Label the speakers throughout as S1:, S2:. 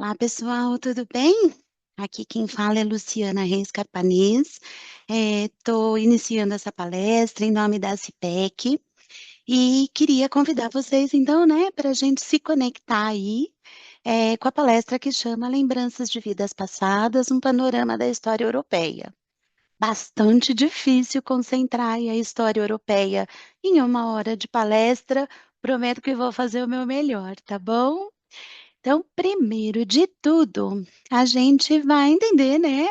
S1: Olá, pessoal, tudo bem? Aqui quem fala é Luciana Reis Carpanês. Estou iniciando essa palestra em nome da CIPEC e queria convidar vocês, então, né, para a gente se conectar aí com a palestra que chama Lembranças de Vidas Passadas, um panorama da história europeia. Bastante difícil concentrar aí a história europeia em 1 hora de palestra. Prometo que vou fazer o meu melhor, tá bom? Então, primeiro de tudo, a gente vai entender, né,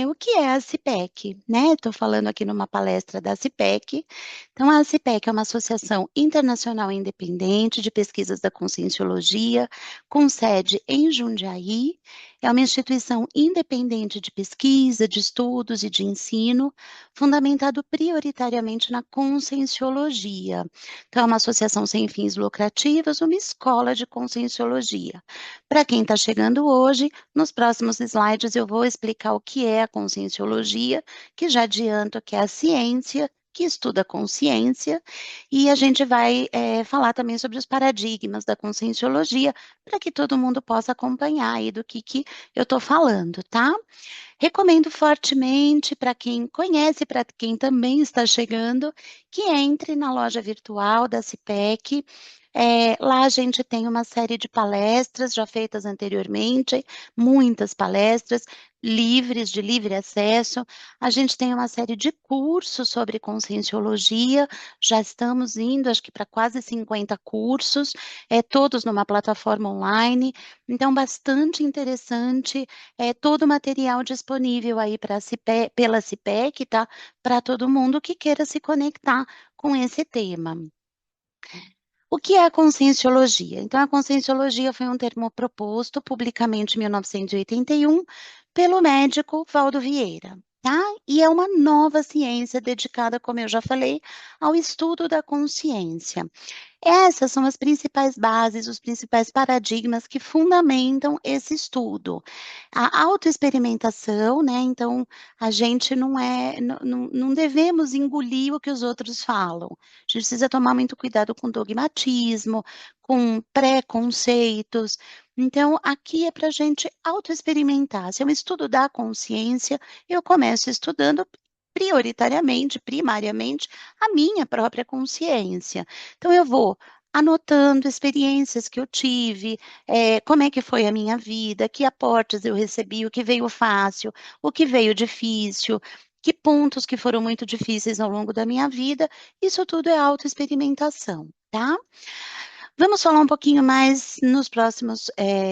S1: o que é a CIPEC, né? Estou falando aqui numa palestra da CIPEC. Então, a CIPEC é uma associação internacional independente de pesquisas da conscienciologia, com sede em Jundiaí. É uma instituição independente de pesquisa, de estudos e de ensino, fundamentado prioritariamente na conscienciologia. Então, é uma associação sem fins lucrativos, uma escola de conscienciologia. Para quem está chegando hoje, nos próximos slides eu vou explicar o que é a conscienciologia, que já adianto que é a ciência que estuda a consciência, e a gente vai falar também sobre os paradigmas da conscienciologia, para que todo mundo possa acompanhar aí do que eu estou falando, tá? Recomendo fortemente para quem conhece, para quem também está chegando, que entre na loja virtual da CIPEC. Lá a gente tem uma série de palestras já feitas anteriormente, muitas palestras livres, de livre acesso. A gente tem uma série de cursos sobre conscienciologia, já estamos indo, acho que para quase 50 cursos, todos numa plataforma online. Então, bastante interessante, todo o material disponível aí pela CIPEC, tá? Para todo mundo que queira se conectar com esse tema. O que é a conscienciologia? Então, a conscienciologia foi um termo proposto publicamente em 1981 pelo médico Valdo Vieira, tá? E é uma nova ciência dedicada, como eu já falei, ao estudo da consciência. Essas são as principais bases, os principais paradigmas que fundamentam esse estudo. A autoexperimentação, né? Então, a gente não devemos engolir o que os outros falam. A gente precisa tomar muito cuidado com dogmatismo, com preconceitos. Então, aqui é para a gente autoexperimentar. Se eu estudo da consciência, eu começo estudando prioritariamente, primariamente, a minha própria consciência. Então, eu vou anotando experiências que eu tive, como é que foi a minha vida, que aportes eu recebi, o que veio fácil, o que veio difícil, que pontos que foram muito difíceis ao longo da minha vida. Isso tudo é autoexperimentação, tá? Vamos falar um pouquinho mais nos próximos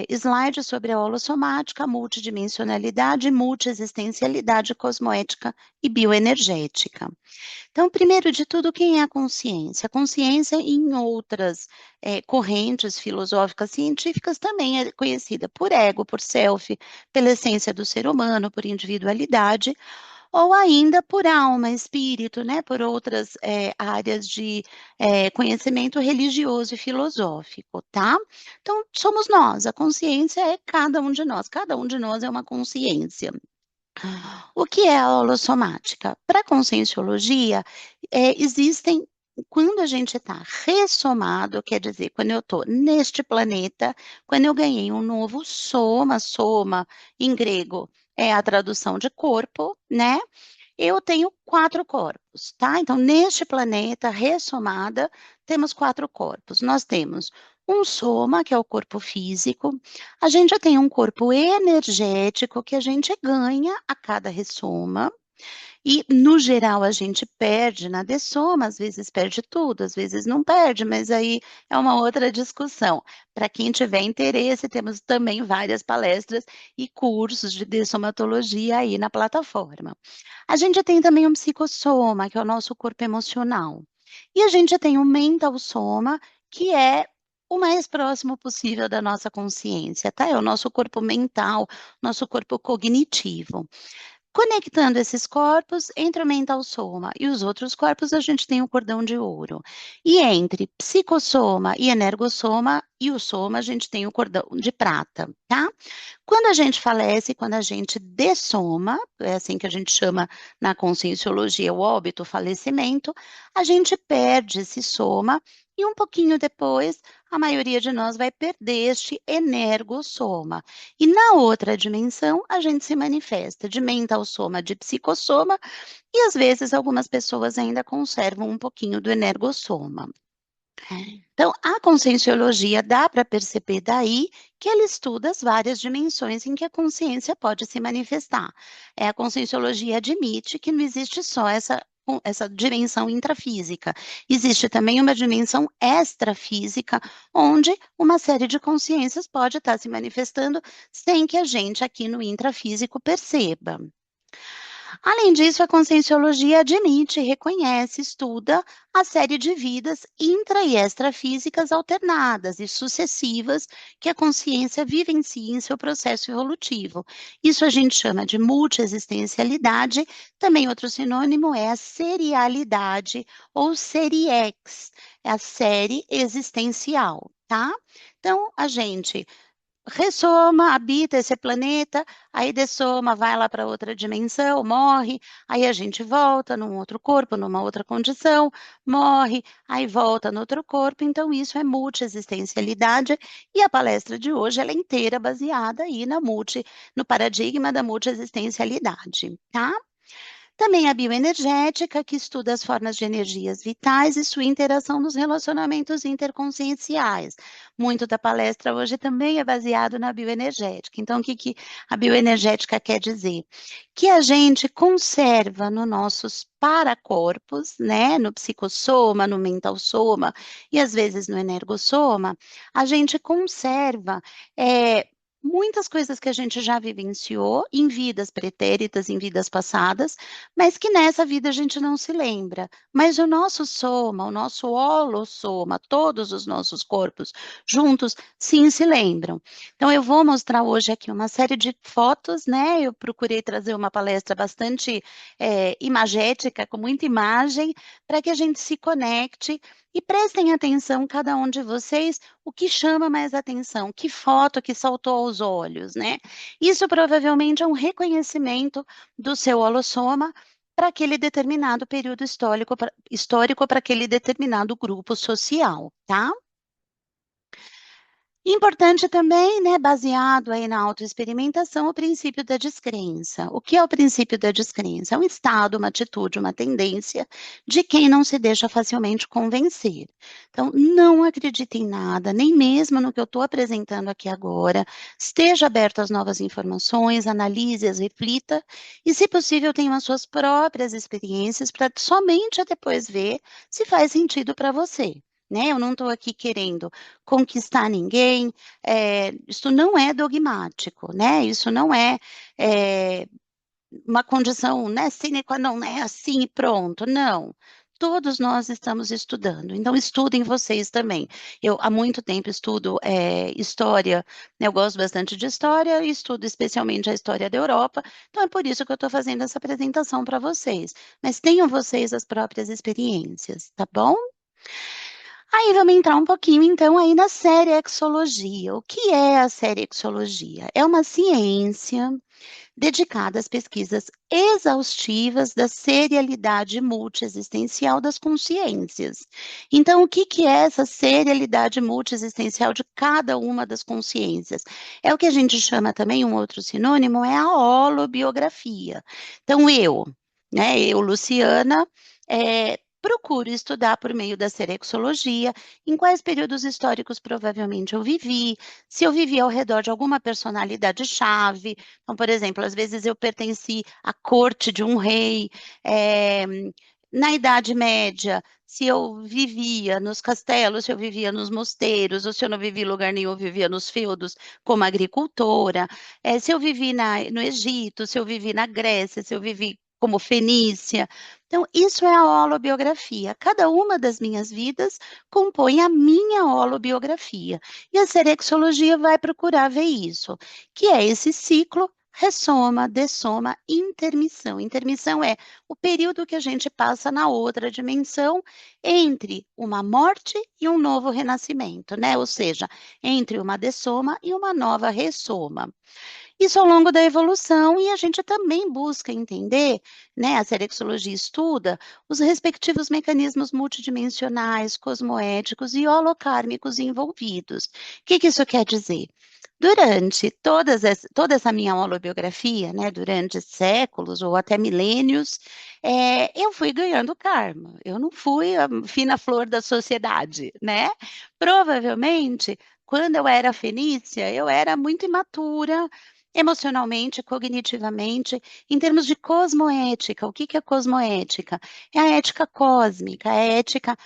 S1: slides sobre a holossomática, a multidimensionalidade, multiexistencialidade cosmoética e bioenergética. Então, primeiro de tudo, quem é a consciência? A consciência, em outras correntes filosóficas científicas, também é conhecida por ego, por self, pela essência do ser humano, por individualidade, ou ainda por alma, espírito, né? Por outras áreas de conhecimento religioso e filosófico, tá? Então, somos nós, a consciência é cada um de nós é uma consciência. O que é a holossomática? Para a conscienciologia, existem, quando a gente está ressomado, quer dizer, quando eu estou neste planeta, quando eu ganhei um novo soma em grego é a tradução de corpo, né? Eu tenho 4 corpos, tá? Então, neste planeta, ressomada, temos 4 corpos. Nós temos um soma, que é o corpo físico, a gente já tem um corpo energético que a gente ganha a cada ressoma, e, no geral, a gente perde na dessoma, às vezes perde tudo, às vezes não perde, mas aí é uma outra discussão. Para quem tiver interesse, temos também várias palestras e cursos de dessomatologia aí na plataforma. A gente tem também um psicossoma, que é o nosso corpo emocional. E a gente tem um mental soma, que é o mais próximo possível da nossa consciência, tá? É o nosso corpo mental, nosso corpo cognitivo. Conectando esses corpos, entre o mental soma e os outros corpos, a gente tem o cordão de ouro. E entre psicossoma e energossoma e o soma, a gente tem o cordão de prata, tá? Quando a gente falece, quando a gente dessoma, é assim que a gente chama na conscienciologia o óbito, o falecimento, a gente perde esse soma e um pouquinho depois a maioria de nós vai perder este energossoma. E na outra dimensão, a gente se manifesta de mental soma, de psicossoma, e às vezes algumas pessoas ainda conservam um pouquinho do energossoma. Então, a conscienciologia dá para perceber daí que ela estuda as várias dimensões em que a consciência pode se manifestar. A conscienciologia admite que não existe só essa dimensão intrafísica, existe também uma dimensão extrafísica, onde uma série de consciências pode estar se manifestando sem que a gente aqui no intrafísico perceba. Além disso, a conscienciologia admite, reconhece, estuda a série de vidas intra e extrafísicas alternadas e sucessivas que a consciência vivencia em seu processo evolutivo. Isso a gente chama de multiexistencialidade, também outro sinônimo é a serialidade ou seriex, é a série existencial, tá? Então, a gente ressoma, habita esse planeta, aí dessoma, vai lá para outra dimensão, morre, aí a gente volta num outro corpo, numa outra condição, morre, aí volta no outro corpo, então isso é multiexistencialidade, e a palestra de hoje ela é inteira baseada aí no paradigma da multiexistencialidade, tá? Também a bioenergética, que estuda as formas de energias vitais e sua interação nos relacionamentos interconscienciais. Muito da palestra hoje também é baseado na bioenergética. Então, o que a bioenergética quer dizer? Que a gente conserva nos nossos paracorpos, né, no psicossoma, no mental soma e às vezes no energossoma, a gente conserva muitas coisas que a gente já vivenciou em vidas pretéritas, em vidas passadas, mas que nessa vida a gente não se lembra. Mas o nosso soma, o nosso holossoma, todos os nossos corpos juntos, sim, se lembram. Então, eu vou mostrar hoje aqui uma série de fotos, né? Eu procurei trazer uma palestra bastante imagética, com muita imagem, para que a gente se conecte e prestem atenção, cada um de vocês, o que chama mais atenção, que foto que saltou aos olhos, né? Isso provavelmente é um reconhecimento do seu holossoma para aquele determinado período histórico para aquele determinado grupo social, tá? Importante também, né, baseado aí na autoexperimentação, o princípio da descrença. O que é o princípio da descrença? É um estado, uma atitude, uma tendência de quem não se deixa facilmente convencer. Então, não acredite em nada, nem mesmo no que eu estou apresentando aqui agora. Esteja aberto às novas informações, analise-as, reflita e, se possível, tenha as suas próprias experiências para somente depois ver se faz sentido para você. Né? Eu não estou aqui querendo conquistar ninguém, isso não é dogmático, né? Isso não é uma condição, né, sine qua non, é assim e pronto, não. Todos nós estamos estudando, então estudem vocês também. Eu há muito tempo estudo história, né, eu gosto bastante de história e estudo especialmente a história da Europa, então é por isso que eu estou fazendo essa apresentação para vocês. Mas tenham vocês as próprias experiências, tá bom? Aí vamos entrar um pouquinho, então, aí na seriexologia. O que é a seriexologia? É uma ciência dedicada às pesquisas exaustivas da serialidade multiexistencial das consciências. Então, o que é essa serialidade multiexistencial de cada uma das consciências? É o que a gente chama também, um outro sinônimo, é a holobiografia. Então, né, eu, Luciana, procuro estudar por meio da serexologia em quais períodos históricos provavelmente eu vivi, se eu vivi ao redor de alguma personalidade-chave. Então, por exemplo, às vezes eu pertenci à corte de um rei, na Idade Média, se eu vivia nos castelos, se eu vivia nos mosteiros, ou se eu não vivia em lugar nenhum, eu vivia nos feudos como agricultora, se eu vivi no Egito, se eu vivi na Grécia, se eu vivi como fenícia. Então, isso é a holobiografia. Cada uma das minhas vidas compõe a minha holobiografia. E a serexologia vai procurar ver isso, que é esse ciclo ressoma, dessoma, intermissão. Intermissão é o período que a gente passa na outra dimensão entre uma morte e um novo renascimento, né? Ou seja, entre uma dessoma e uma nova ressoma. Isso ao longo da evolução, e a gente também busca entender, né, a serexologia estuda os respectivos mecanismos multidimensionais, cosmoéticos e holocármicos envolvidos. O que que isso quer dizer? Durante toda essa minha holobiografia, né, durante séculos ou até milênios, eu fui ganhando karma. Eu não fui a fina flor da sociedade, né? Provavelmente, quando eu era fenícia, eu era muito imatura, emocionalmente, cognitivamente, em termos de cosmoética. O que que é cosmoética? É a ética cósmica, é a ética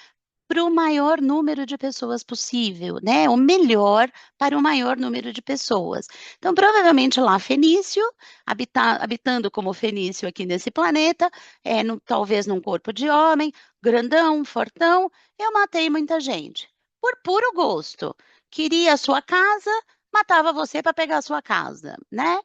S1: para o maior número de pessoas possível, né? O melhor para o maior número de pessoas. Então, provavelmente lá fenício, habitando como fenício aqui nesse planeta, talvez num corpo de homem, grandão, fortão, eu matei muita gente. Por puro gosto. Queria a sua casa, matava você para pegar a sua casa, né?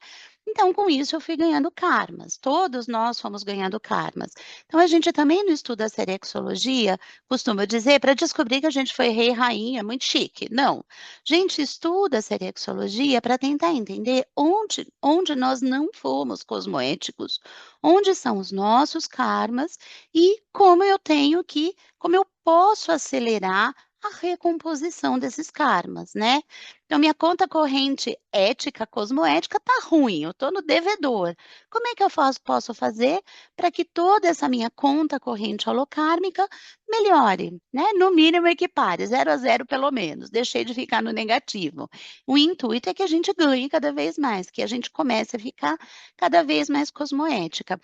S1: Então, com isso, eu fui ganhando karmas. Todos nós fomos ganhando karmas. Então, a gente também no estudo da serexologia costuma dizer para descobrir que a gente foi rei e rainha, muito chique. Não. A gente estuda a serexologia para tentar entender onde nós não fomos cosmoéticos, onde são os nossos karmas e como eu posso acelerar a recomposição desses karmas, né? Então, minha conta corrente ética, cosmoética, tá ruim, eu estou no devedor. Como é que posso fazer para que toda essa minha conta corrente holocármica melhore, né? No mínimo equipare, 0 a 0 pelo menos, deixei de ficar no negativo. O intuito é que a gente ganhe cada vez mais, que a gente comece a ficar cada vez mais cosmoética.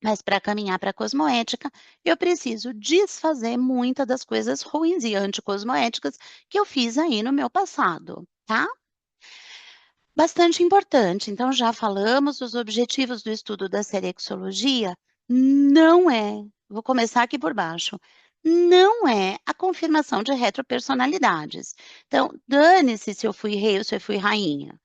S1: Mas para caminhar para a cosmoética, eu preciso desfazer muitas das coisas ruins e anticosmoéticas que eu fiz aí no meu passado, tá? Bastante importante. Então, já falamos, os objetivos do estudo da serexologia não é, vou começar aqui por baixo, não é a confirmação de retropersonalidades. Então, dane-se se eu fui rei ou se eu fui rainha.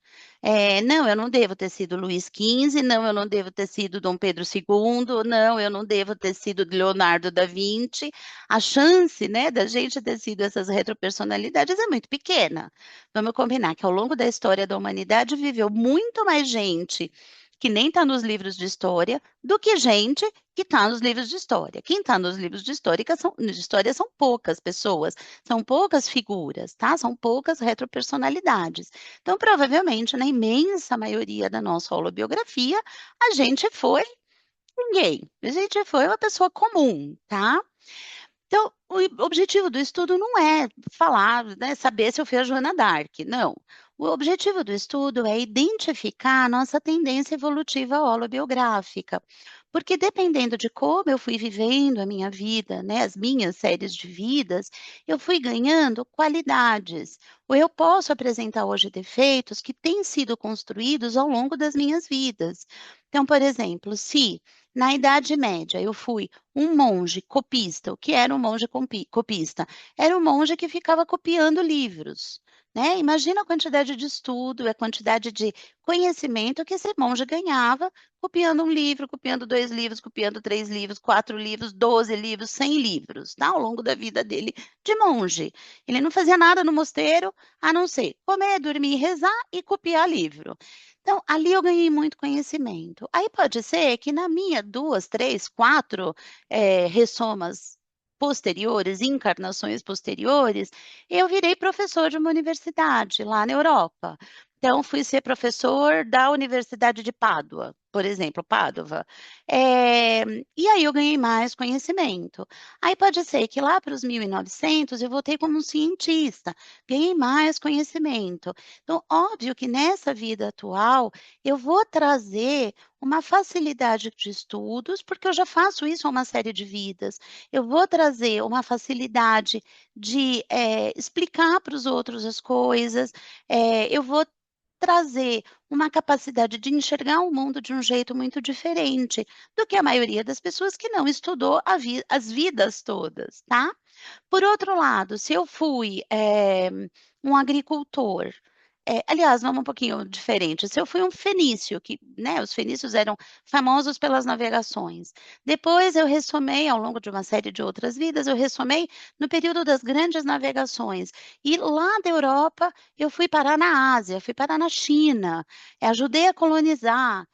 S1: Não, eu não devo ter sido Luís XV, não, eu não devo ter sido Dom Pedro II, não, eu não devo ter sido Leonardo da Vinci. A chance, né, da gente ter sido essas retropersonalidades é muito pequena. Vamos combinar que ao longo da história da humanidade viveu muito mais gente que nem está nos livros de história do que gente que está nos livros de história. Quem está nos livros de história são poucas pessoas, são poucas figuras, tá? São poucas retropersonalidades. Então, provavelmente, na imensa maioria da nossa holobiografia, a gente foi ninguém, a gente foi uma pessoa comum, tá? Então, o objetivo do estudo não é falar, né, saber se eu fui a Joana d'Arc, não. O objetivo do estudo é identificar a nossa tendência evolutiva holobiográfica, porque dependendo de como eu fui vivendo a minha vida, né, as minhas séries de vidas, eu fui ganhando qualidades. Ou eu posso apresentar hoje defeitos que têm sido construídos ao longo das minhas vidas. Então, por exemplo, se na Idade Média eu fui um monge copista. O que era um monge copista? Era um monge que ficava copiando livros, né? Imagina a quantidade de estudo, a quantidade de conhecimento que esse monge ganhava copiando um livro, copiando 2 livros, copiando 3 livros, 4 livros, 12 livros, 100 livros, tá? Ao longo da vida dele de monge. Ele não fazia nada no mosteiro a não ser comer, dormir, rezar e copiar livro. Então, ali eu ganhei muito conhecimento. Aí pode ser que na minha 2, 3, 4 ressomas posteriores, encarnações posteriores, eu virei professor de uma universidade lá na Europa. Então, fui ser professor da Universidade de Pádua, por exemplo, Pádua. E aí eu ganhei mais conhecimento. Aí pode ser que lá para os 1900 eu voltei como um cientista, ganhei mais conhecimento. Então, óbvio que nessa vida atual eu vou trazer uma facilidade de estudos, porque eu já faço isso há uma série de vidas. Eu vou trazer uma facilidade de explicar para os outros as coisas, eu vou trazer uma capacidade de enxergar o mundo de um jeito muito diferente do que a maioria das pessoas que não estudou as vidas todas, tá? Por outro lado, se eu fui um agricultor, aliás, vamos um pouquinho diferente, se eu fui um fenício que, né, os fenícios eram famosos pelas navegações. Depois eu ressomei, ao longo de uma série de outras vidas, eu ressomei no período das grandes navegações. E lá da Europa, eu fui parar na Ásia, fui parar na China, ajudei a colonizar.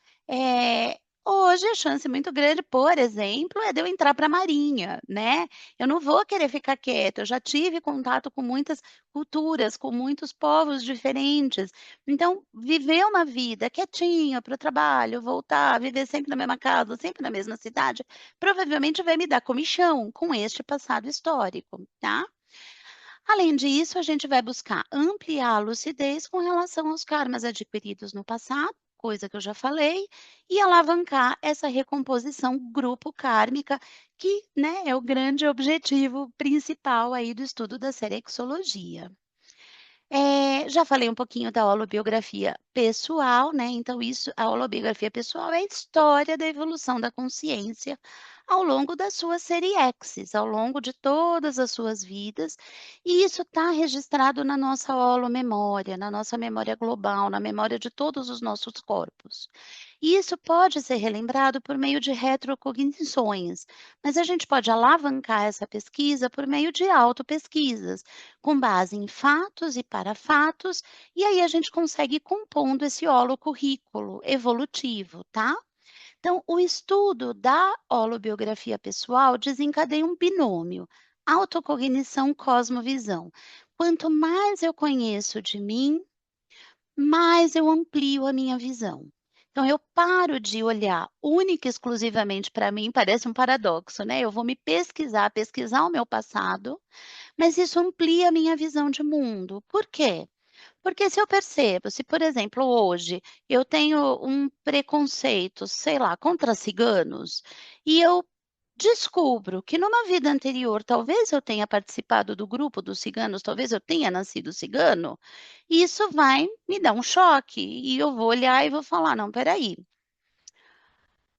S1: Hoje a chance muito grande, por exemplo, é de eu entrar para a marinha, né. Eu não vou querer ficar quieta, eu já tive contato com muitas culturas, com muitos povos diferentes. Então, viver uma vida quietinha para o trabalho, voltar, viver sempre na mesma casa, sempre na mesma cidade, provavelmente vai me dar comichão com este passado histórico, tá? Além disso, a gente vai buscar ampliar a lucidez com relação aos karmas adquiridos no passado, coisa que eu já falei, e alavancar essa recomposição grupo kármica, que, né, é o grande objetivo principal aí do estudo da serexologia. Já falei um pouquinho da holobiografia pessoal, né, então isso a holobiografia pessoal é a história da evolução da consciência ao longo da sua série X, ao longo de todas as suas vidas, e isso está registrado na nossa holomemória, na nossa memória global, na memória de todos os nossos corpos. E isso pode ser relembrado por meio de retrocognições, mas a gente pode alavancar essa pesquisa por meio de autopesquisas, com base em fatos e para fatos, e aí a gente consegue ir compondo esse holocurrículo evolutivo, tá? Então, o estudo da holobiografia pessoal desencadeia um binômio, autocognição-cosmovisão. Quanto mais eu conheço de mim, mais eu amplio a minha visão. Então eu paro de olhar única e exclusivamente para mim, parece um paradoxo, né, eu vou me pesquisar, pesquisar o meu passado, mas isso amplia a minha visão de mundo. Por quê? Porque se eu percebo, se por exemplo hoje eu tenho um preconceito, sei lá, contra ciganos, e eu descubro que numa vida anterior talvez eu tenha participado do grupo dos ciganos, talvez eu tenha nascido cigano, isso vai me dar um choque e eu vou olhar e vou falar: "Não, espera aí,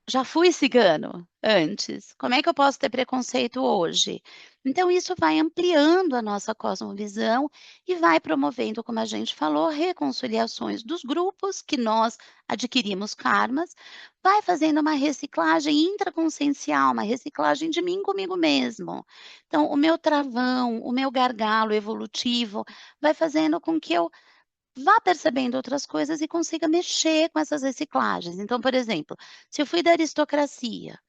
S1: já fui cigano antes, como é que eu posso ter preconceito hoje?". Então isso vai ampliando a nossa cosmovisão e vai promovendo, como a gente falou, reconciliações dos grupos que nós adquirimos karmas, vai fazendo uma reciclagem intraconsciencial, uma reciclagem de mim comigo mesmo. Então o meu travão, o meu gargalo evolutivo, vai fazendo com que eu vá percebendo outras coisas e consiga mexer com essas reciclagens. Então, por exemplo, se eu fui da aristocracia,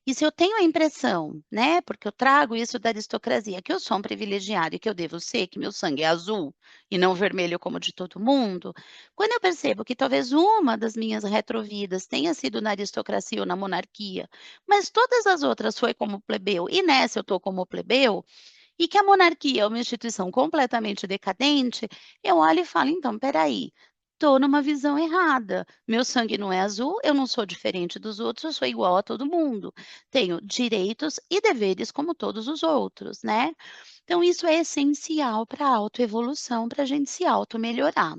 S1: e se eu tenho a impressão, né, porque eu trago isso da aristocracia, que eu sou um privilegiado e que eu devo ser, que meu sangue é azul e não vermelho como o de todo mundo, quando eu percebo que talvez uma das minhas retrovidas tenha sido na aristocracia ou na monarquia, mas todas as outras foi como plebeu e nessa eu estou como plebeu, e que a monarquia é uma instituição completamente decadente, eu olho e falo: "Então, espera aí, estou numa visão errada. Meu sangue não é azul, eu não sou diferente dos outros, eu sou igual a todo mundo. Tenho direitos e deveres como todos os outros", né. Então isso é essencial para a autoevolução, para a gente se automelhorar.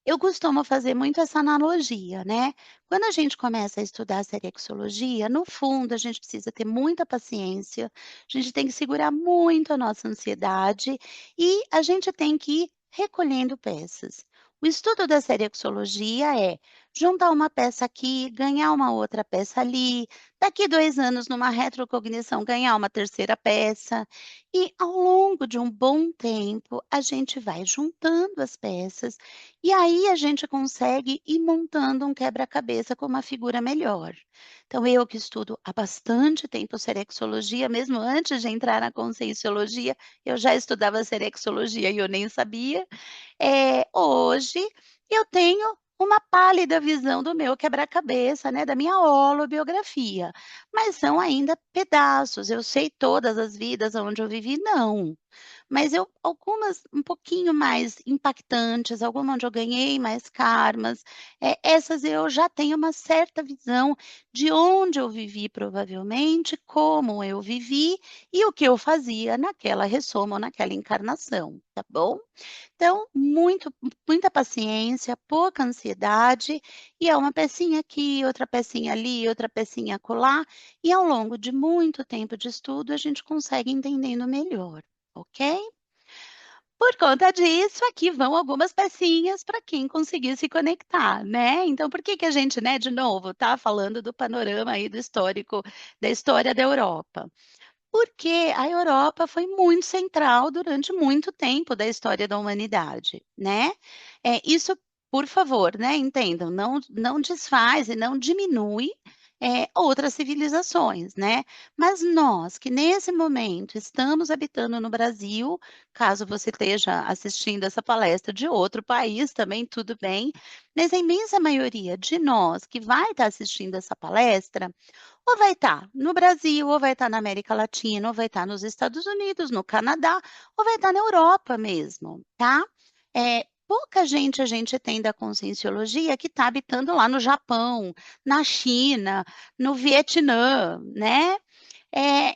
S1: Eu costumo fazer muito essa analogia, né. Quando a gente começa a estudar a serexologia, no fundo, a gente precisa ter muita paciência, a gente tem que segurar muito a nossa ansiedade e a gente tem que ir recolhendo peças. O estudo da serexologia é juntar uma peça aqui, ganhar uma outra peça ali, daqui 2 anos, numa retrocognição, ganhar uma terceira peça, e ao longo de um bom tempo, a gente vai juntando as peças e aí a gente consegue ir montando um quebra-cabeça com uma figura melhor. Então eu que estudo há bastante tempo serexologia, mesmo antes de entrar na conscienciologia, eu já estudava serexologia e eu nem sabia. Hoje eu tenho uma pálida visão do meu quebra-cabeça, né, da minha holobiografia, mas são ainda pedaços. Eu sei todas as vidas onde eu vivi? Não. Mas eu algumas um pouquinho mais impactantes, alguma onde eu ganhei mais karmas, essas eu já tenho uma certa visão de onde eu vivi provavelmente, como eu vivi e o que eu fazia naquela ressoma ou naquela encarnação, tá bom? Então, muita paciência, pouca ansiedade, e é uma pecinha aqui, outra pecinha ali, outra pecinha acolá, e ao longo de muito tempo de estudo a gente consegue entendendo melhor, ok? Por conta disso, aqui vão algumas pecinhas para quem conseguir se conectar, né. Então por que que a gente, né, de novo, tá falando do panorama aí do histórico da história da Europa? Porque a Europa foi muito central durante muito tempo da história da humanidade, né. Isso, por favor, né, entendam, não desfaz e não diminui, outras civilizações, né. Mas nós que nesse momento estamos habitando no Brasil, caso você esteja assistindo essa palestra de outro país também tudo bem, mas a imensa maioria de nós que vai estar assistindo essa palestra, ou vai estar no Brasil, ou vai estar na América Latina, ou vai estar nos Estados Unidos, no Canadá, ou vai estar na Europa mesmo, tá. Pouca gente a gente tem da Conscienciologia que está habitando lá no Japão, na China, no Vietnã, né.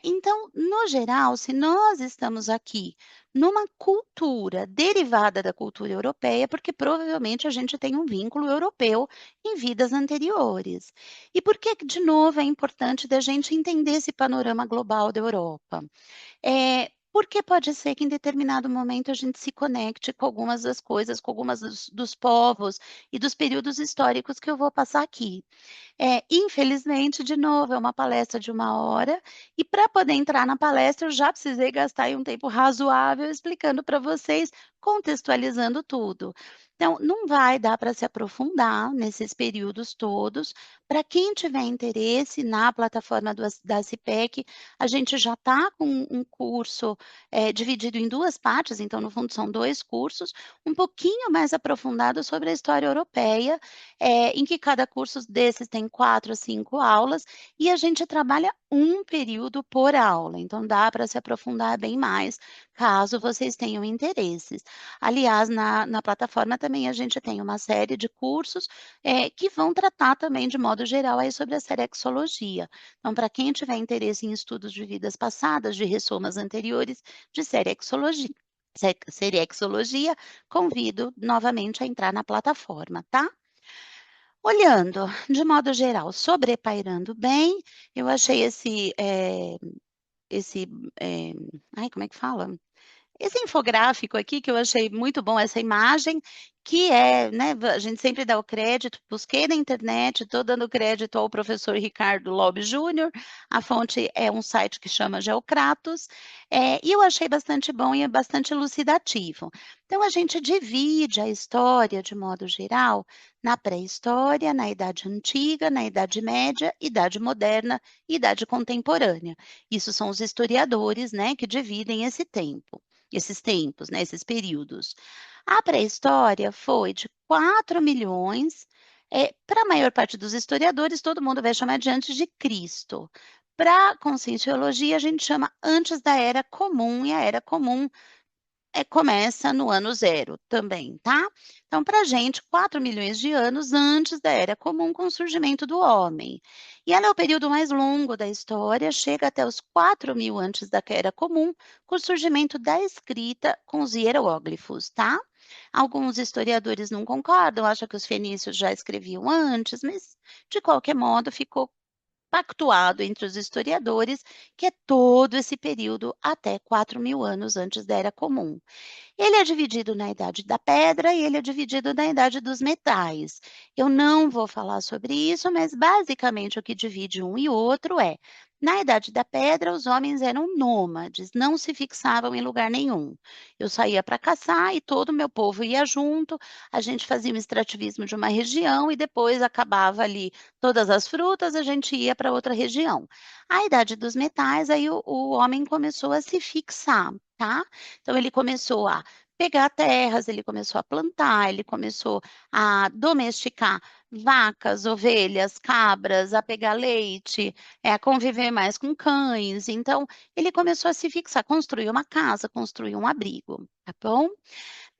S1: Então, no geral, se nós estamos aqui numa cultura derivada da cultura europeia, porque provavelmente a gente tem um vínculo europeu em vidas anteriores. E por que que, de novo, é importante da gente entender esse panorama global da Europa? Porque pode ser que em determinado momento a gente se conecte com algumas das coisas, com algumas dos povos e dos períodos históricos que eu vou passar aqui. Infelizmente, de novo, é uma palestra de 1 hora, e para poder entrar na palestra eu já precisei gastar aí um tempo razoável explicando para vocês, contextualizando tudo. Então, não vai dar para se aprofundar nesses períodos todos. Para quem tiver interesse na plataforma da CIPEC, a gente já está com um curso, dividido em 2 partes, então no fundo são 2 cursos, um pouquinho mais aprofundado sobre a história europeia, em que cada curso desses tem 4 a 5 aulas, e a gente trabalha um período por aula, então dá para se aprofundar bem mais, caso vocês tenham interesses. Aliás, na plataforma também a gente tem uma série de cursos, que vão tratar também de modo geral aí sobre a serexologia. Então para quem tiver interesse em estudos de vidas passadas, de ressomas anteriores, de serexologia, convido novamente a entrar na plataforma, tá? Olhando, de modo geral, sobrepairando bem, eu achei esse, eh, ai, como é que fala? Esse infográfico aqui que eu achei muito bom, essa imagem, que né, a gente sempre dá o crédito, busquei na internet, estou dando crédito ao professor Ricardo Lobe Júnior, a fonte é um site que chama Geocratos, e eu achei bastante bom e é bastante elucidativo. Então a gente divide a história, de modo geral, na pré-história, na Idade Antiga, na Idade Média, Idade Moderna e Idade Contemporânea. Isso são os historiadores, né, que dividem esse tempo. Esses tempos, né, esses períodos. A pré-história foi de 4 milhões, para a maior parte dos historiadores, todo mundo vai chamar de antes de Cristo. Para a Conscienciologia, a gente chama antes da Era Comum, e a Era Comum começa no ano zero também, tá? Então, para a gente, 4 milhões de anos antes da Era Comum, com o surgimento do homem. E ela é o período mais longo da história, chega até os 4.000 antes da Era Comum, com o surgimento da escrita com os hieróglifos, tá? Alguns historiadores não concordam, acham que os fenícios já escreviam antes, mas, de qualquer modo, ficou pactuado entre os historiadores que é todo esse período até 4.000 anos antes da Era Comum. Ele é dividido na Idade da Pedra e ele é dividido na Idade dos Metais. Eu não vou falar sobre isso, mas basicamente o que divide um e outro é: na Idade da Pedra, os homens eram nômades, não se fixavam em lugar nenhum. Eu saía para caçar e todo o meu povo ia junto, a gente fazia um extrativismo de uma região e depois acabava ali todas as frutas, a gente ia para outra região. A Idade dos Metais, aí o homem começou a se fixar, tá? Então ele começou a pegar terras, ele começou a plantar, ele começou a domesticar vacas, ovelhas, cabras, a pegar leite, a conviver mais com cães. Então, ele começou a se fixar, construir uma casa, construir um abrigo, tá bom?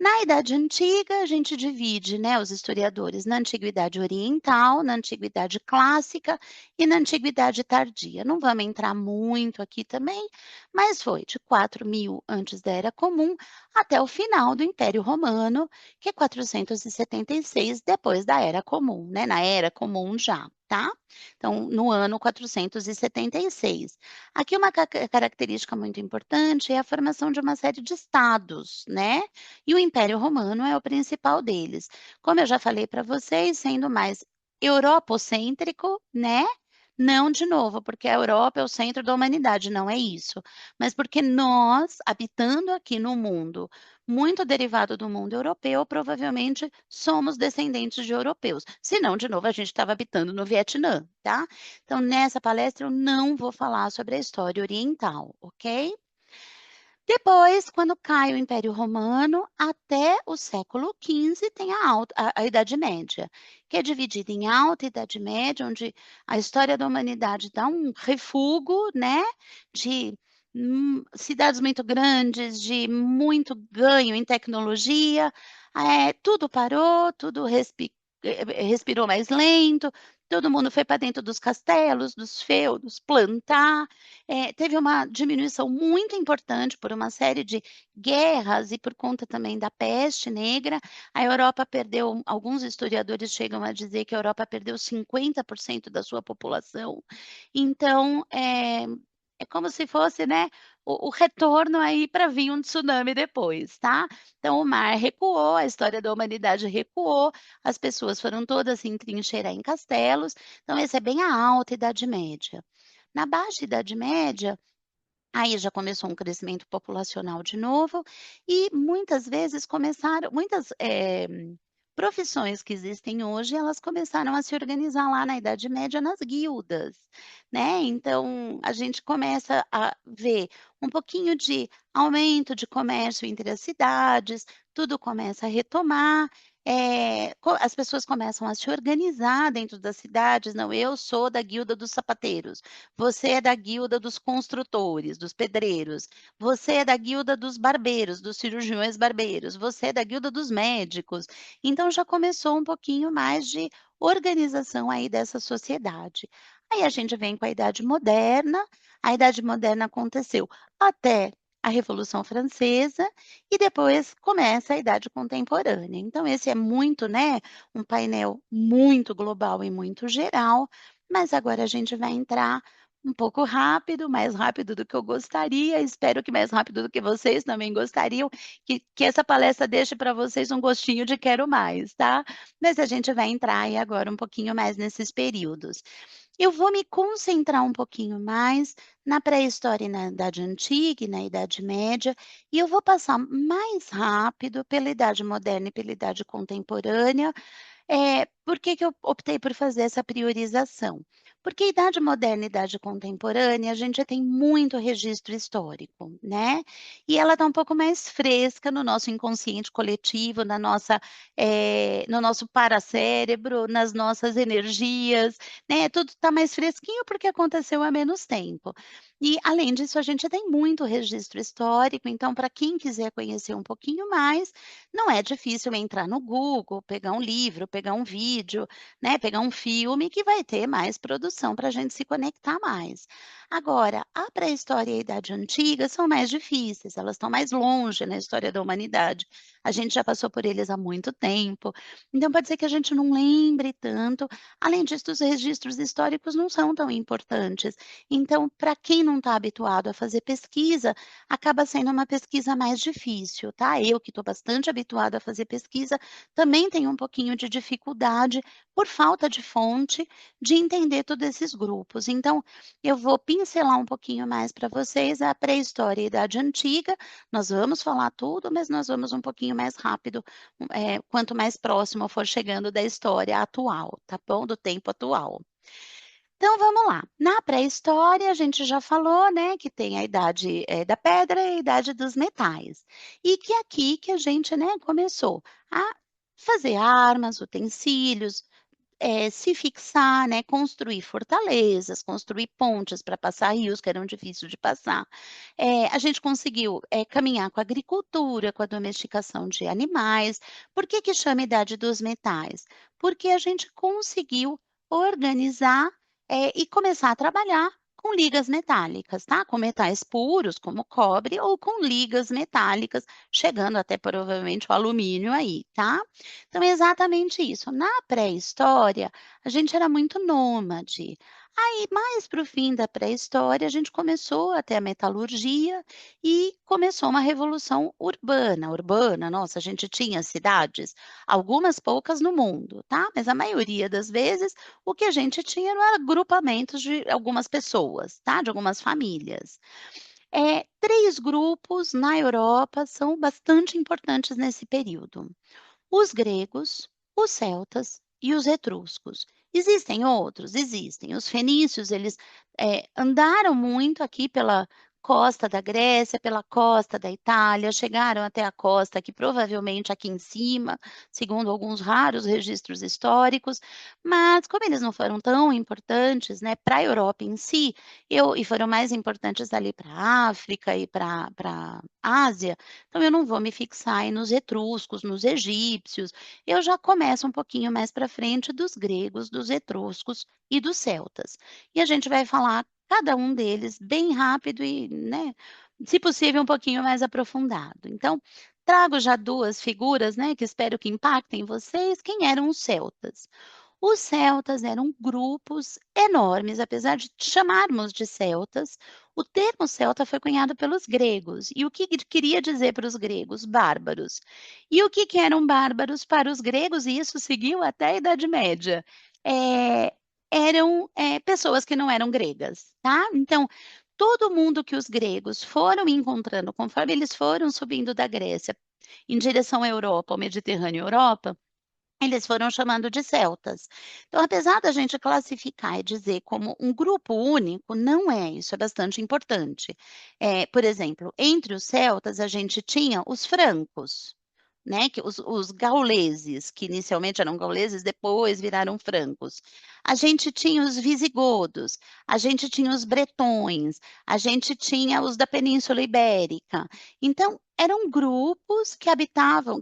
S1: Na Idade Antiga, a gente divide, né, os historiadores na Antiguidade Oriental, na Antiguidade Clássica e na Antiguidade Tardia. Não vamos entrar muito aqui também, mas foi de 4.000 antes da Era Comum até o final do Império Romano, que é 476 depois da Era Comum, né, na Era Comum já. tá? Então, no ano 476. Aqui uma característica muito importante é a formação de uma série de estados, né? E o Império Romano é o principal deles. Como eu já falei para vocês, sendo mais europocêntrico, né? Não de novo, porque a Europa é o centro da humanidade, não é isso. Mas porque nós, habitando aqui no mundo, muito derivado do mundo europeu, provavelmente somos descendentes de europeus. Se não, de novo, a gente estava habitando no Vietnã, tá? Então, nessa palestra, eu não vou falar sobre a história oriental, ok? Depois, quando cai o Império Romano, até o século XV tem a Idade Média, que é dividida em Alta Idade Média, onde a história da humanidade dá um refúgio, né, de cidades muito grandes, de muito ganho em tecnologia, tudo parou, tudo respirou mais lento, todo mundo foi para dentro dos castelos, dos feudos, plantar, teve uma diminuição muito importante por uma série de guerras e por conta também da peste negra. A Europa perdeu, alguns historiadores chegam a dizer que a Europa perdeu 50% da sua população. Então, é como se fosse, né, o retorno aí para vir um tsunami depois, tá? Então, o mar recuou, a história da humanidade recuou, as pessoas foram todas se entrincheirar em castelos. Então, essa é bem a alta Idade Média. Na Baixa Idade Média, aí já começou um crescimento populacional de novo e muitas vezes começaram muitas, profissões que existem hoje, elas começaram a se organizar lá na Idade Média nas guildas, né. Então, a gente começa a ver um pouquinho de aumento de comércio entre as cidades, tudo começa a retomar, as pessoas começam a se organizar dentro das cidades. "Não, eu sou da guilda dos sapateiros, você é da guilda dos construtores, dos pedreiros, você é da guilda dos barbeiros, dos cirurgiões barbeiros, você é da guilda dos médicos". Então já começou um pouquinho mais de organização aí dessa sociedade. Aí a gente vem com a Idade Moderna aconteceu até a Revolução Francesa e depois começa a Idade Contemporânea. Então esse é muito, né, um painel muito global e muito geral, mas agora a gente vai entrar um pouco rápido, mais rápido do que eu gostaria, espero que mais rápido do que vocês também gostariam, que essa palestra deixe para vocês um gostinho de quero mais, tá. Mas a gente vai entrar aí agora um pouquinho mais nesses períodos. Eu vou me concentrar um pouquinho mais na pré-história e na Idade Antiga e na Idade Média, e eu vou passar mais rápido pela Idade Moderna e pela Idade Contemporânea. Por que que eu optei por fazer essa priorização? Porque Idade Moderna e Idade Contemporânea, a gente já tem muito registro histórico, né, e ela está um pouco mais fresca no nosso inconsciente coletivo, no nosso paracérebro, nas nossas energias, né, tudo está mais fresquinho, porque aconteceu há menos tempo. E, além disso, a gente tem muito registro histórico, então para quem quiser conhecer um pouquinho mais, não é difícil entrar no Google, pegar um livro, pegar um vídeo, né, pegar um filme que vai ter mais produção para a gente se conectar mais. Agora, a pré-história e a Idade Antiga são mais difíceis, elas estão mais longe na história da humanidade. A gente já passou por eles há muito tempo, então pode ser que a gente não lembre tanto. Além disso, os registros históricos não são tão importantes. Então, para quem não está habituado a fazer pesquisa, acaba sendo uma pesquisa mais difícil, tá? Eu, que estou bastante habituada a fazer pesquisa, também tenho um pouquinho de dificuldade, por falta de fonte, de entender todos esses grupos. Então, eu vou pincelar um pouquinho mais para vocês a pré-história e a Idade Antiga. Nós vamos falar tudo, mas nós vamos um pouquinho mais rápido, quanto mais próximo for chegando da história atual, tá bom? Do tempo atual. Então vamos lá. Na pré-história, a gente já falou, né, que tem a idade, da pedra e a idade dos metais. E que aqui que a gente, né, começou a fazer armas, utensílios, se fixar, né, construir fortalezas, construir pontes para passar rios que eram difíceis de passar. A gente conseguiu, caminhar com a agricultura, com a domesticação de animais. Por que que chama idade dos metais? Porque a gente conseguiu organizar, e começar a trabalhar com ligas metálicas, tá? Com metais puros, como cobre, ou com ligas metálicas, chegando até provavelmente o alumínio aí, tá? Então é exatamente isso. Na pré-história, a gente era muito nômade. Aí, mais para o fim da pré-história, a gente começou a ter a metalurgia e começou uma revolução urbana. Urbana, nossa, a gente tinha cidades, algumas poucas no mundo, tá? Mas a maioria das vezes o que a gente tinha eram agrupamentos de algumas pessoas, tá? De algumas famílias. 3 grupos na Europa são bastante importantes nesse período. Os gregos, os celtas e os etruscos. Existem outros? Existem. Os fenícios, eles, andaram muito aqui pela costa da Grécia, pela costa da Itália, chegaram até a costa aqui, provavelmente aqui em cima, segundo alguns raros registros históricos, mas como eles não foram tão importantes, né, para a Europa em si, e foram mais importantes ali para a África e para Ásia, então eu não vou me fixar aí nos etruscos, nos egípcios, eu já começo um pouquinho mais para frente dos gregos, dos etruscos e dos celtas. E a gente vai falar cada um deles bem rápido e, né, se possível, um pouquinho mais aprofundado. Então, trago já 2 figuras, né, que espero que impactem vocês. Quem eram os celtas? Os celtas eram grupos enormes, apesar de chamarmos de celtas, o termo celta foi cunhado pelos gregos. E o que ele queria dizer para os gregos? Bárbaros. E o que que eram bárbaros para os gregos? E isso seguiu até a Idade Média. Eram, pessoas que não eram gregas, tá? Então, todo mundo que os gregos foram encontrando, conforme eles foram subindo da Grécia em direção à Europa, ao Mediterrâneo e Europa, eles foram chamando de celtas. Então, apesar da gente classificar e dizer como um grupo único, não é, isso é bastante importante. Por exemplo, entre os celtas, a gente tinha os francos, né, que os gauleses, que inicialmente eram gauleses, depois viraram francos. A gente tinha os visigodos, a gente tinha os bretões, a gente tinha os da Península Ibérica. Então, eram grupos que habitavam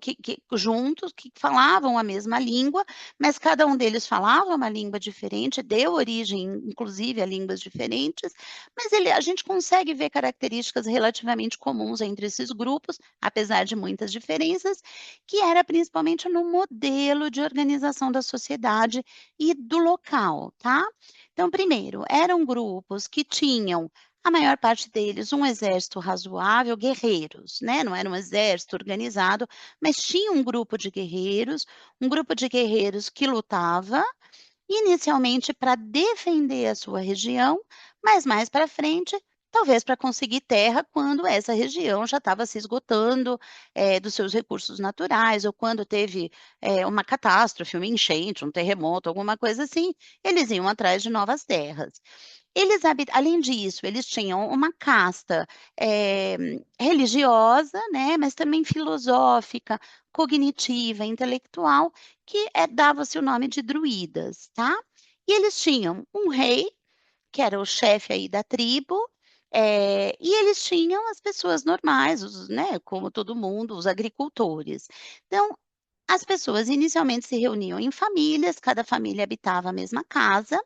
S1: juntos, que falavam a mesma língua, mas cada um deles falava uma língua diferente, deu origem, inclusive, a línguas diferentes, mas a gente consegue ver características relativamente comuns entre esses grupos, apesar de muitas diferenças, que era principalmente no modelo de organização da sociedade e do local, tá? Então, primeiro, eram grupos que tinham a maior parte deles, um exército razoável, guerreiros, né, não era um exército organizado, mas tinha um grupo de guerreiros que lutava, inicialmente para defender a sua região, mas mais para frente, talvez para conseguir terra quando essa região já estava se esgotando, dos seus recursos naturais, ou quando teve, uma catástrofe, uma enchente, um terremoto, alguma coisa assim, eles iam atrás de novas terras. Além disso, eles tinham uma casta, religiosa, né, mas também filosófica, cognitiva, intelectual, que dava-se o nome de druidas, tá. E eles tinham um rei, que era o chefe aí da tribo, e eles tinham as pessoas normais, né, como todo mundo, os agricultores. Então, as pessoas inicialmente se reuniam em famílias, cada família habitava a mesma casa,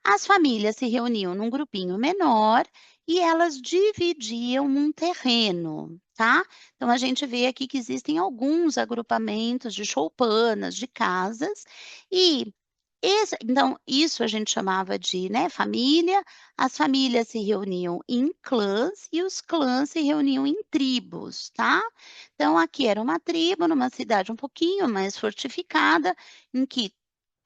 S1: as famílias se reuniam num grupinho menor e elas dividiam um terreno, tá? Então a gente vê aqui que existem alguns agrupamentos de choupanas, de casas, e então isso a gente chamava de, né, família. As famílias se reuniam em clãs e os clãs se reuniam em tribos, tá? Então aqui era uma tribo numa cidade um pouquinho mais fortificada, em que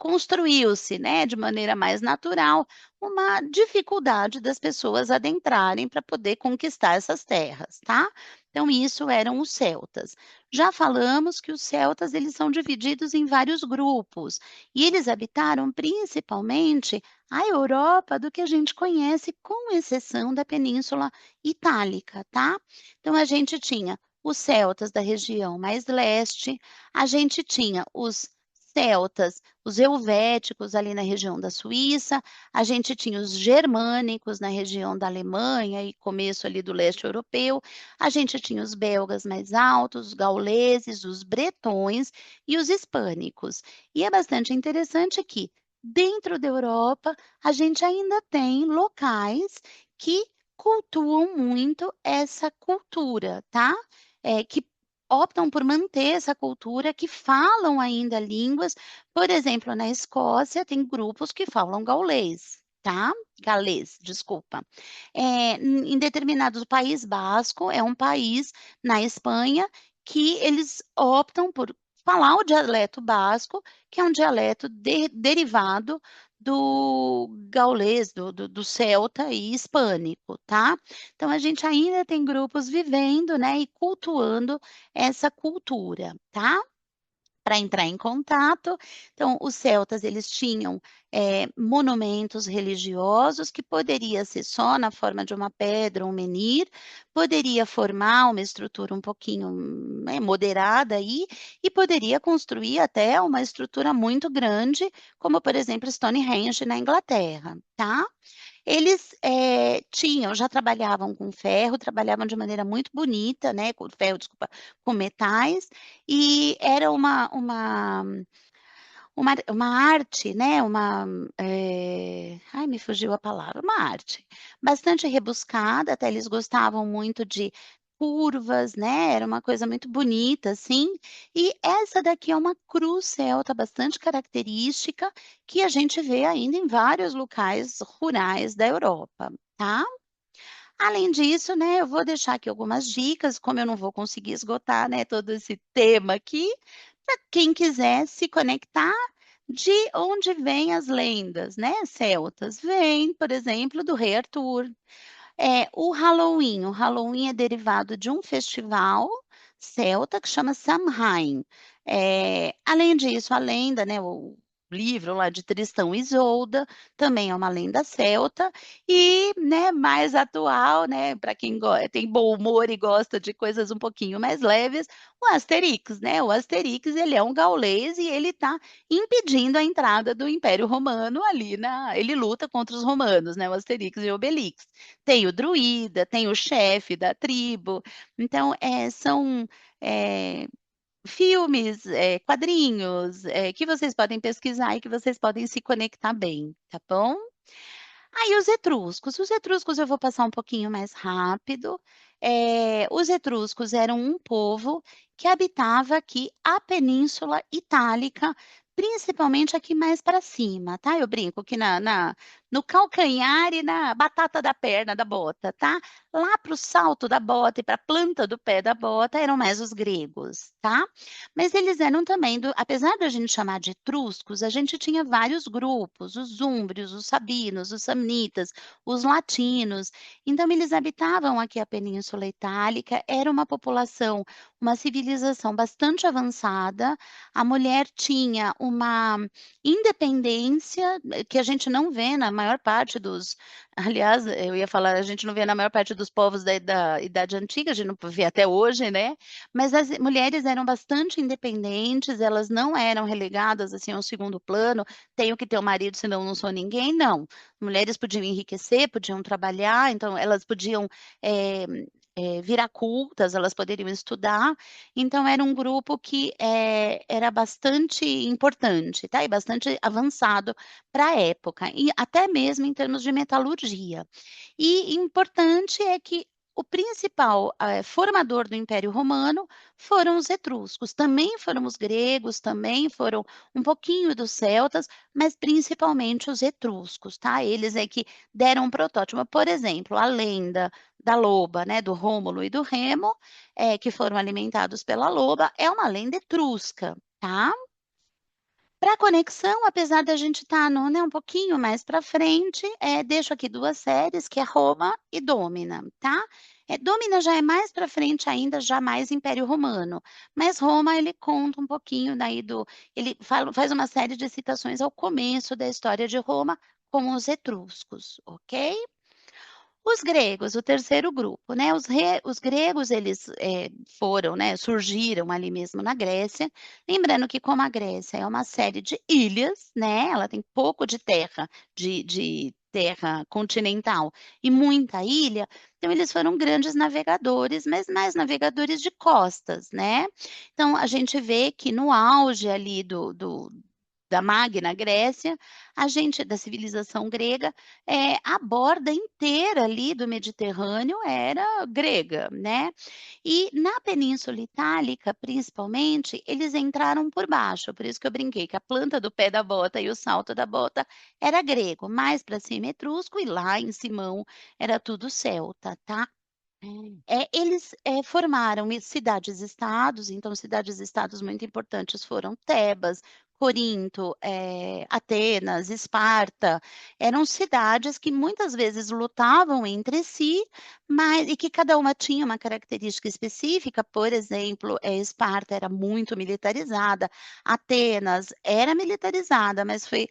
S1: construiu-se, né, de maneira mais natural, uma dificuldade das pessoas adentrarem para poder conquistar essas terras, tá? Então isso eram os celtas. Já falamos que os celtas, eles são divididos em vários grupos, e eles habitaram principalmente a Europa do que a gente conhece, com exceção da Península Itálica, tá? Então a gente tinha os celtas da região mais leste, a gente tinha os celtas, os helvéticos ali na região da Suíça, a gente tinha os germânicos na região da Alemanha e começo ali do leste europeu, a gente tinha os belgas mais altos, os gauleses, os bretões e os hispânicos. E é bastante interessante que Dentro da Europa, a gente ainda tem locais que cultuam muito essa cultura, tá? Que optam por manter essa cultura, que falam ainda línguas. Por exemplo, na Escócia, tem grupos que falam gaulês, tá? Galês, desculpa. Em determinados País Basco é um país na Espanha que eles optam por falar o dialeto basco, que é um dialeto derivado do gaulês, do celta e hispânico, tá? Então, a gente ainda tem grupos vivendo, né, e cultuando essa cultura, tá? Para entrar em contato. Então, os celtas, eles tinham, monumentos religiosos que poderia ser só na forma de uma pedra, um menhir, poderia formar uma estrutura um pouquinho, né, moderada aí, e poderia construir até uma estrutura muito grande, como, por exemplo, Stonehenge na Inglaterra, tá? Eles, já trabalhavam com ferro, trabalhavam de maneira muito bonita, né, com ferro, desculpa, com metais, e era uma arte, né, ai, me fugiu a palavra, uma arte bastante rebuscada, até eles gostavam muito de curvas, né, era uma coisa muito bonita, assim, e essa daqui é uma cruz celta bastante característica, que a gente vê ainda em vários locais rurais da Europa, tá? Além disso, né, eu vou deixar aqui algumas dicas, como eu não vou conseguir esgotar, né, todo esse tema aqui, para quem quiser se conectar, de onde vêm as lendas, né, celtas. Vem, por exemplo, do rei Arthur. O Halloween é derivado de um festival celta que chama Samhain. Além disso, a lenda, né, o livro lá de Tristão e Isolda, também é uma lenda celta, e, né, mais atual, né, para quem tem bom humor e gosta de coisas um pouquinho mais leves, o Asterix, né? O Asterix, ele é um gaulês e ele está impedindo a entrada do Império Romano ali ele luta contra os romanos, né, o Asterix e o Obelix. Tem o druida, tem o chefe da tribo. Então, são eh, filmes, quadrinhos, que vocês podem pesquisar e que vocês podem se conectar bem, tá bom? Aí os etruscos eu vou passar um pouquinho mais rápido. Os etruscos eram um povo que habitava aqui a Península Itálica, principalmente aqui mais para cima, tá? Eu brinco que no calcanhar e na batata da perna da bota, tá? Lá para o salto da bota e para a planta do pé da bota eram mais os gregos, tá? Mas eles eram também, apesar da gente chamar de etruscos, a gente tinha vários grupos, os úmbrios, os sabinos, os samnitas, os latinos. Então, eles habitavam aqui a Península Itálica, era uma população, uma civilização bastante avançada. A mulher tinha uma independência que a gente não vê na maior parte aliás, eu ia falar, a gente não vê na maior parte dos povos da Idade Antiga, a gente não vê até hoje, né? Mas as mulheres eram bastante independentes, elas não eram relegadas assim ao segundo plano, tenho que ter um marido, senão não sou ninguém, não. Mulheres podiam enriquecer, podiam trabalhar, então elas podiam eh, virar cultas, elas poderiam estudar, então era um grupo que era bastante importante, tá? E bastante avançado para a época, e até mesmo em termos de metalurgia. E importante é que o principal, formador do Império Romano foram os etruscos, também foram os gregos, também foram um pouquinho dos celtas, mas principalmente os etruscos, tá? Eles é que deram um protótipo. Por exemplo, a lenda da loba, né, do Rômulo e do Remo, que foram alimentados pela loba, é uma lenda etrusca, tá? Para conexão, apesar da gente estar no né, um pouquinho mais para frente, deixo aqui 2 séries, que é Roma e Domina, tá? Domina já é mais para frente ainda, já mais Império Romano, mas Roma ele conta um pouquinho daí ele faz uma série de citações ao começo da história de Roma com os etruscos, ok? Os gregos, o terceiro grupo, né, os gregos eles, foram, né, surgiram ali mesmo na Grécia, lembrando que como a Grécia é uma série de ilhas, né, ela tem pouco de terra continental e muita ilha, então eles foram grandes navegadores, mas mais navegadores de costas, né. Então a gente vê que no auge ali da Magna Grécia, a gente da civilização grega, a borda inteira ali do Mediterrâneo era grega, né. E na Península Itálica, principalmente, eles entraram por baixo, por isso que eu brinquei que a planta do pé da bota e o salto da bota era grego, mais para cima etrusco e lá em Simão era tudo celta, tá. Eles, formaram cidades-estados, então cidades-estados muito importantes foram Tebas, Corinto, Atenas, Esparta, eram cidades que muitas vezes lutavam entre si, mas e que cada uma tinha uma característica específica, por exemplo, Esparta era muito militarizada, Atenas era militarizada, mas foi,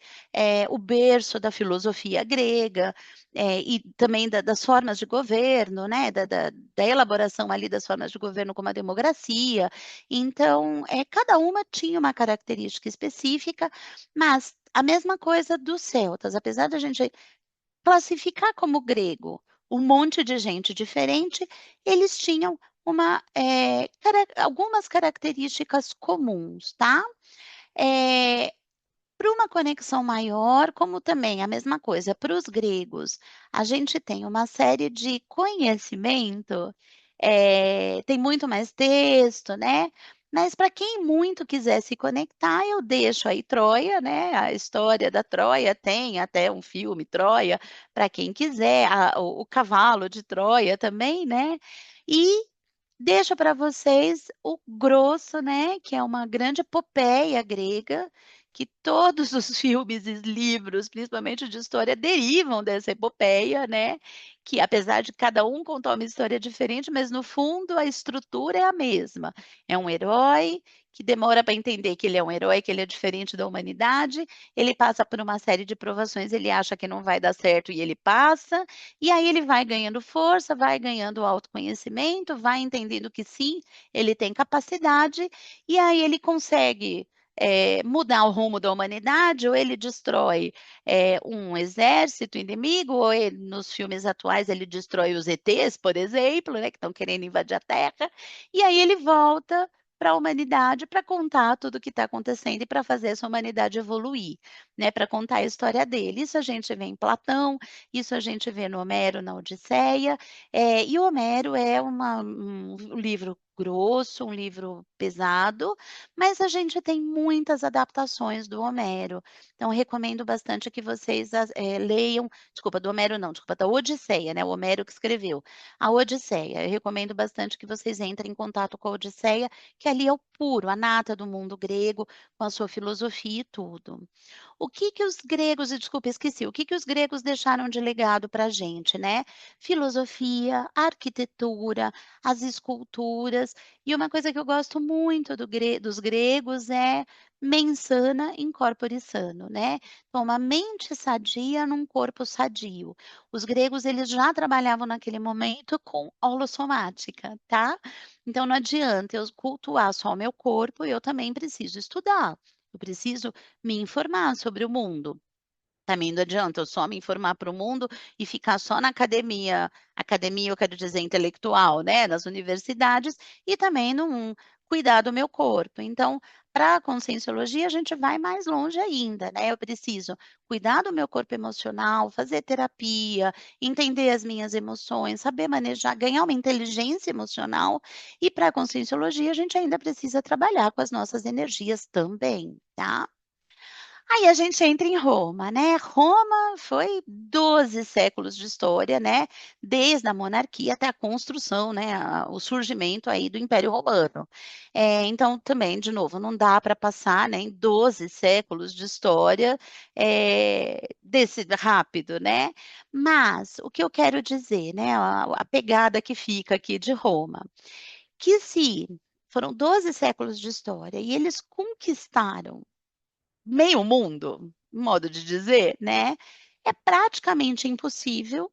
S1: o berço da filosofia grega, e também das formas de governo, né, da elaboração ali das formas de governo como a democracia. Então, cada uma tinha uma característica específica, mas a mesma coisa dos celtas, apesar da gente classificar como grego um monte de gente diferente, eles tinham algumas características comuns, tá. Eh para uma conexão maior, como também a mesma coisa para os gregos, a gente tem uma série de conhecimento, tem muito mais texto, né, mas para quem muito quiser se conectar, eu deixo aí Troia, né, a história da Troia, tem até um filme Troia, para quem quiser, o cavalo de Troia também, né, e deixo para vocês o grosso, né, que é uma grande epopeia grega, que todos os filmes e livros, principalmente de história, derivam dessa epopeia, né, que apesar de cada um contar uma história diferente, mas no fundo a estrutura é a mesma. É um herói que demora para entender que ele é um herói, que ele é diferente da humanidade, ele passa por uma série de provações, ele acha que não vai dar certo e ele passa, e aí ele vai ganhando força, vai ganhando autoconhecimento, vai entendendo que sim, ele tem capacidade, e aí ele consegue, mudar o rumo da humanidade, ou ele destrói, um exército inimigo, ou ele nos filmes atuais ele destrói os ETs, por exemplo, né, que estão querendo invadir a Terra, e aí ele volta para a humanidade para contar tudo o que está acontecendo e para fazer essa humanidade evoluir, né, para contar a história dele. Isso a gente vê em Platão, isso a gente vê no Homero, na Odisseia, e o Homero é um livro grosso, um livro pesado, mas a gente tem muitas adaptações do Homero. Então recomendo bastante que vocês leiam desculpa, do Homero não, desculpa, da Odisseia, né, o Homero que escreveu. A Odisseia, eu recomendo bastante que vocês entrem em contato com a Odisseia, que ali é o puro, a nata do mundo grego, com a sua filosofia e tudo. O que que os gregos e desculpa, esqueci, o que que os gregos deixaram de legado para a gente, né? Filosofia, arquitetura, as esculturas, e uma coisa que eu gosto muito dos gregos é mens sana in corpore sano, né? Então, uma mente sadia num corpo sadio. Os gregos, eles já trabalhavam naquele momento com holossomática, tá? Então, não adianta eu cultuar só o meu corpo, eu também preciso estudar. Eu preciso me informar sobre o mundo. Também não adianta eu só me informar para o mundo e ficar só na academia, academia eu quero dizer intelectual, né, nas universidades, e também não cuidar do meu corpo. Então, para a conscienciologia a gente vai mais longe ainda, né, eu preciso cuidar do meu corpo emocional, fazer terapia, entender as minhas emoções, saber manejar, ganhar uma inteligência emocional, e para a conscienciologia a gente ainda precisa trabalhar com as nossas energias também, tá? Aí a gente entra em Roma, né. Roma foi 12 séculos de história, né, desde a monarquia até a construção, né, o surgimento aí do Império Romano. Então também, de novo, não dá para passar, né, em 12 séculos de história, desse rápido, né. Mas o que eu quero dizer, né, a pegada que fica aqui de Roma, que se foram 12 séculos de história e eles conquistaram meio mundo, modo de dizer, né, é praticamente impossível,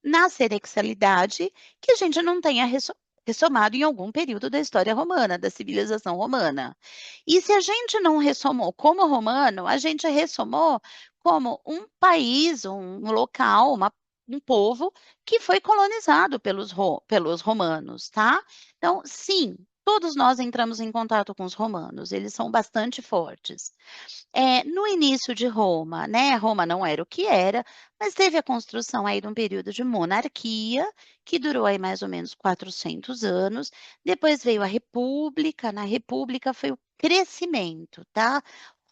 S1: na serexalidade, que a gente não tenha ressomado em algum período da história romana, da civilização romana. E se a gente não ressomou como romano, a gente ressomou como um país, um local, um povo que foi colonizado pelos romanos, tá. Então, sim, todos nós entramos em contato com os romanos, eles são bastante fortes. No início de Roma, né, Roma não era o que era, mas teve a construção aí de um período de monarquia, que durou aí mais ou menos 400 anos, depois veio a república, na república foi o crescimento, tá.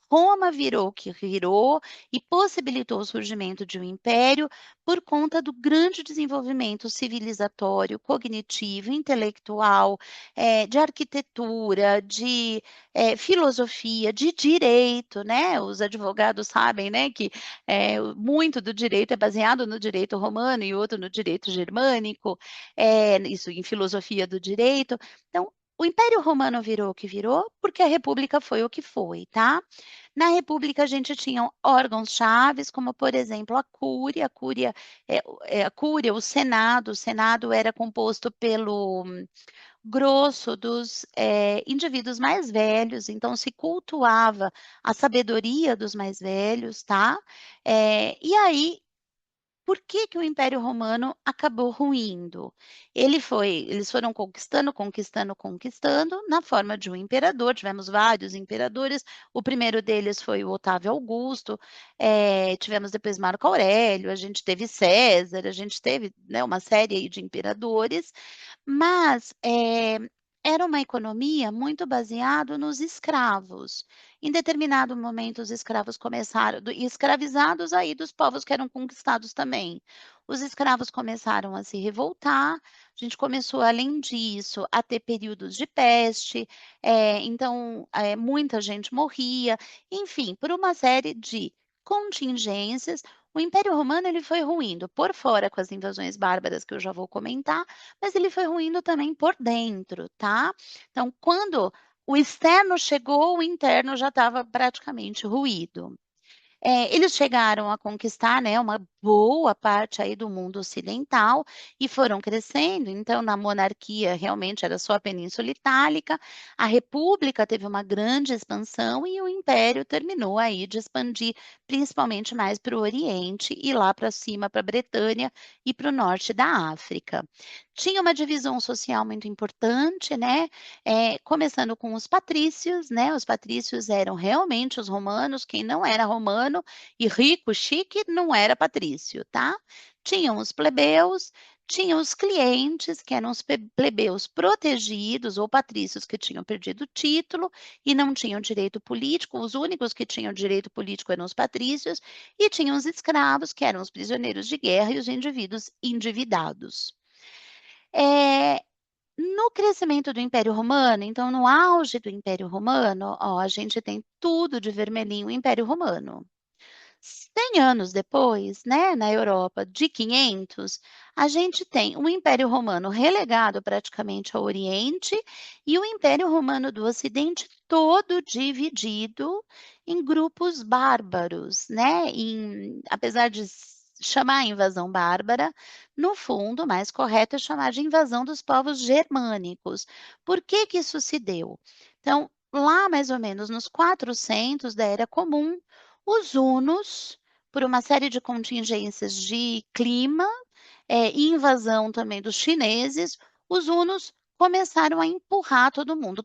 S1: Roma virou o que virou e possibilitou o surgimento de um império por conta do grande desenvolvimento civilizatório, cognitivo, intelectual, de arquitetura, de, filosofia, de direito, né, os advogados sabem, né, que, muito do direito é baseado no direito romano e outro no direito germânico, isso em filosofia do direito. Então, o Império Romano virou o que virou, porque a República foi o que foi, tá. Na república a gente tinha órgãos chaves, como por exemplo a cúria, o senado era composto pelo grosso dos, indivíduos mais velhos, então se cultuava a sabedoria dos mais velhos, tá. E aí por que que o Império Romano acabou ruindo? Eles foram conquistando, conquistando, conquistando, na forma de um imperador, tivemos vários imperadores, o primeiro deles foi o Otávio Augusto, tivemos depois Marco Aurélio, a gente teve César, a gente teve, né, uma série aí de imperadores, mas, era uma economia muito baseado nos escravos. Em determinado momento, os escravos começaram e escravizados aí dos povos que eram conquistados também. Os escravos começaram a se revoltar, a gente começou, além disso, a ter períodos de peste, então, muita gente morria, enfim, por uma série de contingências, o Império Romano ele foi ruindo por fora com as invasões bárbaras que eu já vou comentar, mas ele foi ruindo também por dentro, tá. Então quando o externo chegou, o interno já estava praticamente ruído. Eles chegaram a conquistar, né, uma boa parte aí do mundo ocidental e foram crescendo, então na monarquia realmente era só a Península Itálica, a república teve uma grande expansão e o império terminou aí de expandir, principalmente mais para o Oriente e lá para cima para a Bretanha e para o norte da África. Tinha uma divisão social muito importante, né, começando com os patrícios, né, os patrícios eram realmente os romanos, quem não era romano e rico, chique, não era patrício, tá. Tinham os plebeus, tinham os clientes, que eram os plebeus protegidos ou patrícios que tinham perdido o título e não tinham direito político, os únicos que tinham direito político eram os patrícios, e tinham os escravos, que eram os prisioneiros de guerra e os indivíduos endividados. Eh no crescimento do Império Romano, então no auge do Império Romano, ó, a gente tem tudo de vermelhinho, o Império Romano. 100 anos depois, né, na Europa, de 500, a gente tem o Império Romano relegado praticamente ao Oriente e o Império Romano do Ocidente todo dividido em grupos bárbaros, né, apesar de chamar a invasão bárbara, no fundo, o mais correto é chamar de invasão dos povos germânicos. Por que que isso se deu? Então, lá mais ou menos nos 400 da Era Comum, os hunos, por uma série de contingências de clima, e invasão também dos chineses, os hunos começaram a empurrar todo mundo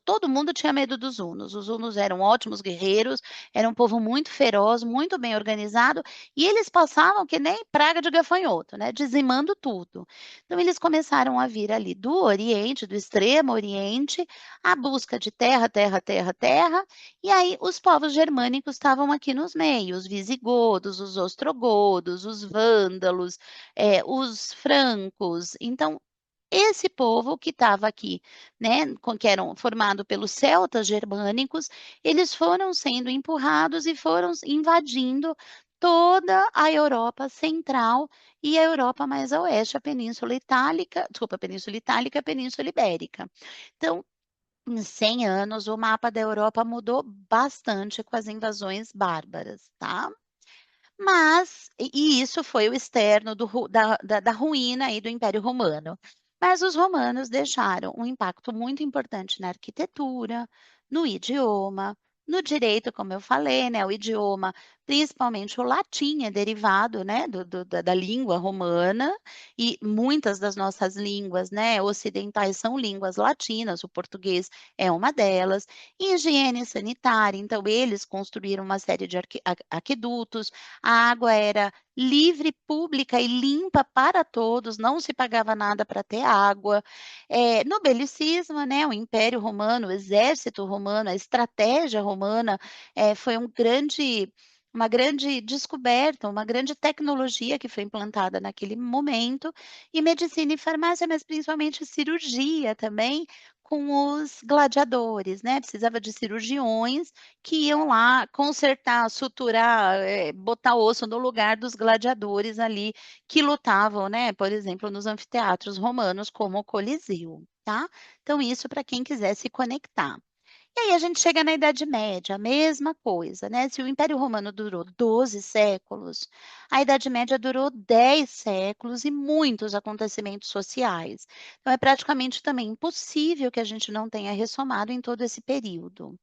S1: tinha medo dos hunos, os hunos eram ótimos guerreiros, era um povo muito feroz, muito bem organizado, e eles passavam que nem praga de gafanhoto, né, dizimando tudo. Então eles começaram a vir ali do Oriente, do Extremo Oriente, à busca de terra, terra, terra, terra, e aí os povos germânicos estavam aqui nos meios, os visigodos, os ostrogodos, os vândalos, os francos. Então, esse povo que estava aqui, né, que eram formado pelos celtas germânicos, eles foram sendo empurrados e foram invadindo toda a Europa Central e a Europa mais a oeste, a Península Itálica, a Península Ibérica. Então, em 100 anos, o mapa da Europa mudou bastante com as invasões bárbaras, tá? Mas isso foi o externo do ru da ruína aí do Império Romano. Mas os romanos deixaram um impacto muito importante na arquitetura, no idioma, no direito, como eu falei, né, o idioma principalmente o latim é derivado, né, da língua romana, e muitas das nossas línguas, né, ocidentais são línguas latinas, o português é uma delas. Higiene sanitária, então eles construíram uma série de aquedutos, a água era livre, pública e limpa para todos, não se pagava nada para ter água. No belicismo, né, o Império Romano, o exército romano, a estratégia romana, foi uma grande descoberta, uma grande tecnologia que foi implantada naquele momento, e medicina e farmácia, mas principalmente cirurgia também, com os gladiadores, né, precisava de cirurgiões que iam lá consertar, suturar, botar osso no lugar dos gladiadores ali que lutavam, né, por exemplo, nos anfiteatros romanos, como o Coliseu, tá. Então isso para quem quiser se conectar. E aí a gente chega na Idade Média, a mesma coisa, né, se o Império Romano durou 12 séculos, a Idade Média durou 10 séculos e muitos acontecimentos sociais. Então é praticamente também impossível que a gente não tenha ressomado em todo esse período.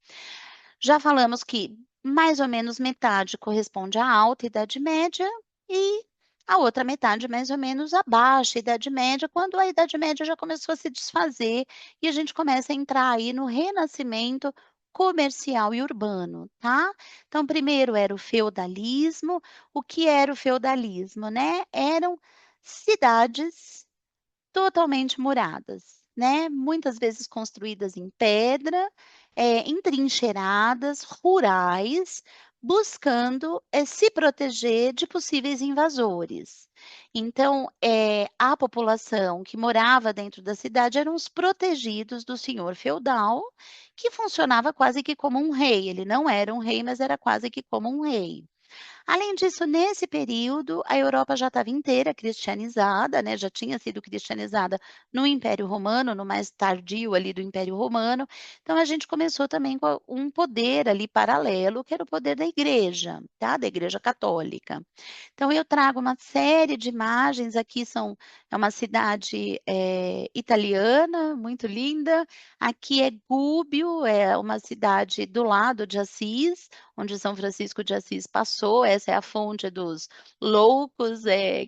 S1: Já falamos que mais ou menos metade corresponde à alta Idade Média e a outra metade mais ou menos à baixa Idade Média, quando a Idade Média já começou a se desfazer e a gente começa a entrar aí no renascimento comercial e urbano, tá? Então, primeiro era o feudalismo. O que era o feudalismo, né? Eram cidades totalmente muradas, né, muitas vezes construídas em pedra, entrincheiradas, rurais, buscando, se proteger de possíveis invasores. Então, a população que morava dentro da cidade eram os protegidos do senhor feudal, que funcionava quase que como um rei, ele não era um rei, mas era quase que como um rei. Além disso, nesse período, a Europa já estava inteira cristianizada, né, já tinha sido cristianizada no Império Romano, no mais tardio ali do Império Romano, então a gente começou também com um poder ali paralelo, que era o poder da igreja, tá, da Igreja Católica. Então eu trago uma série de imagens, aqui é uma cidade, italiana, muito linda, aqui é Gúbio, é uma cidade do lado de Assis, onde São Francisco de Assis passou, essa é a fonte dos loucos,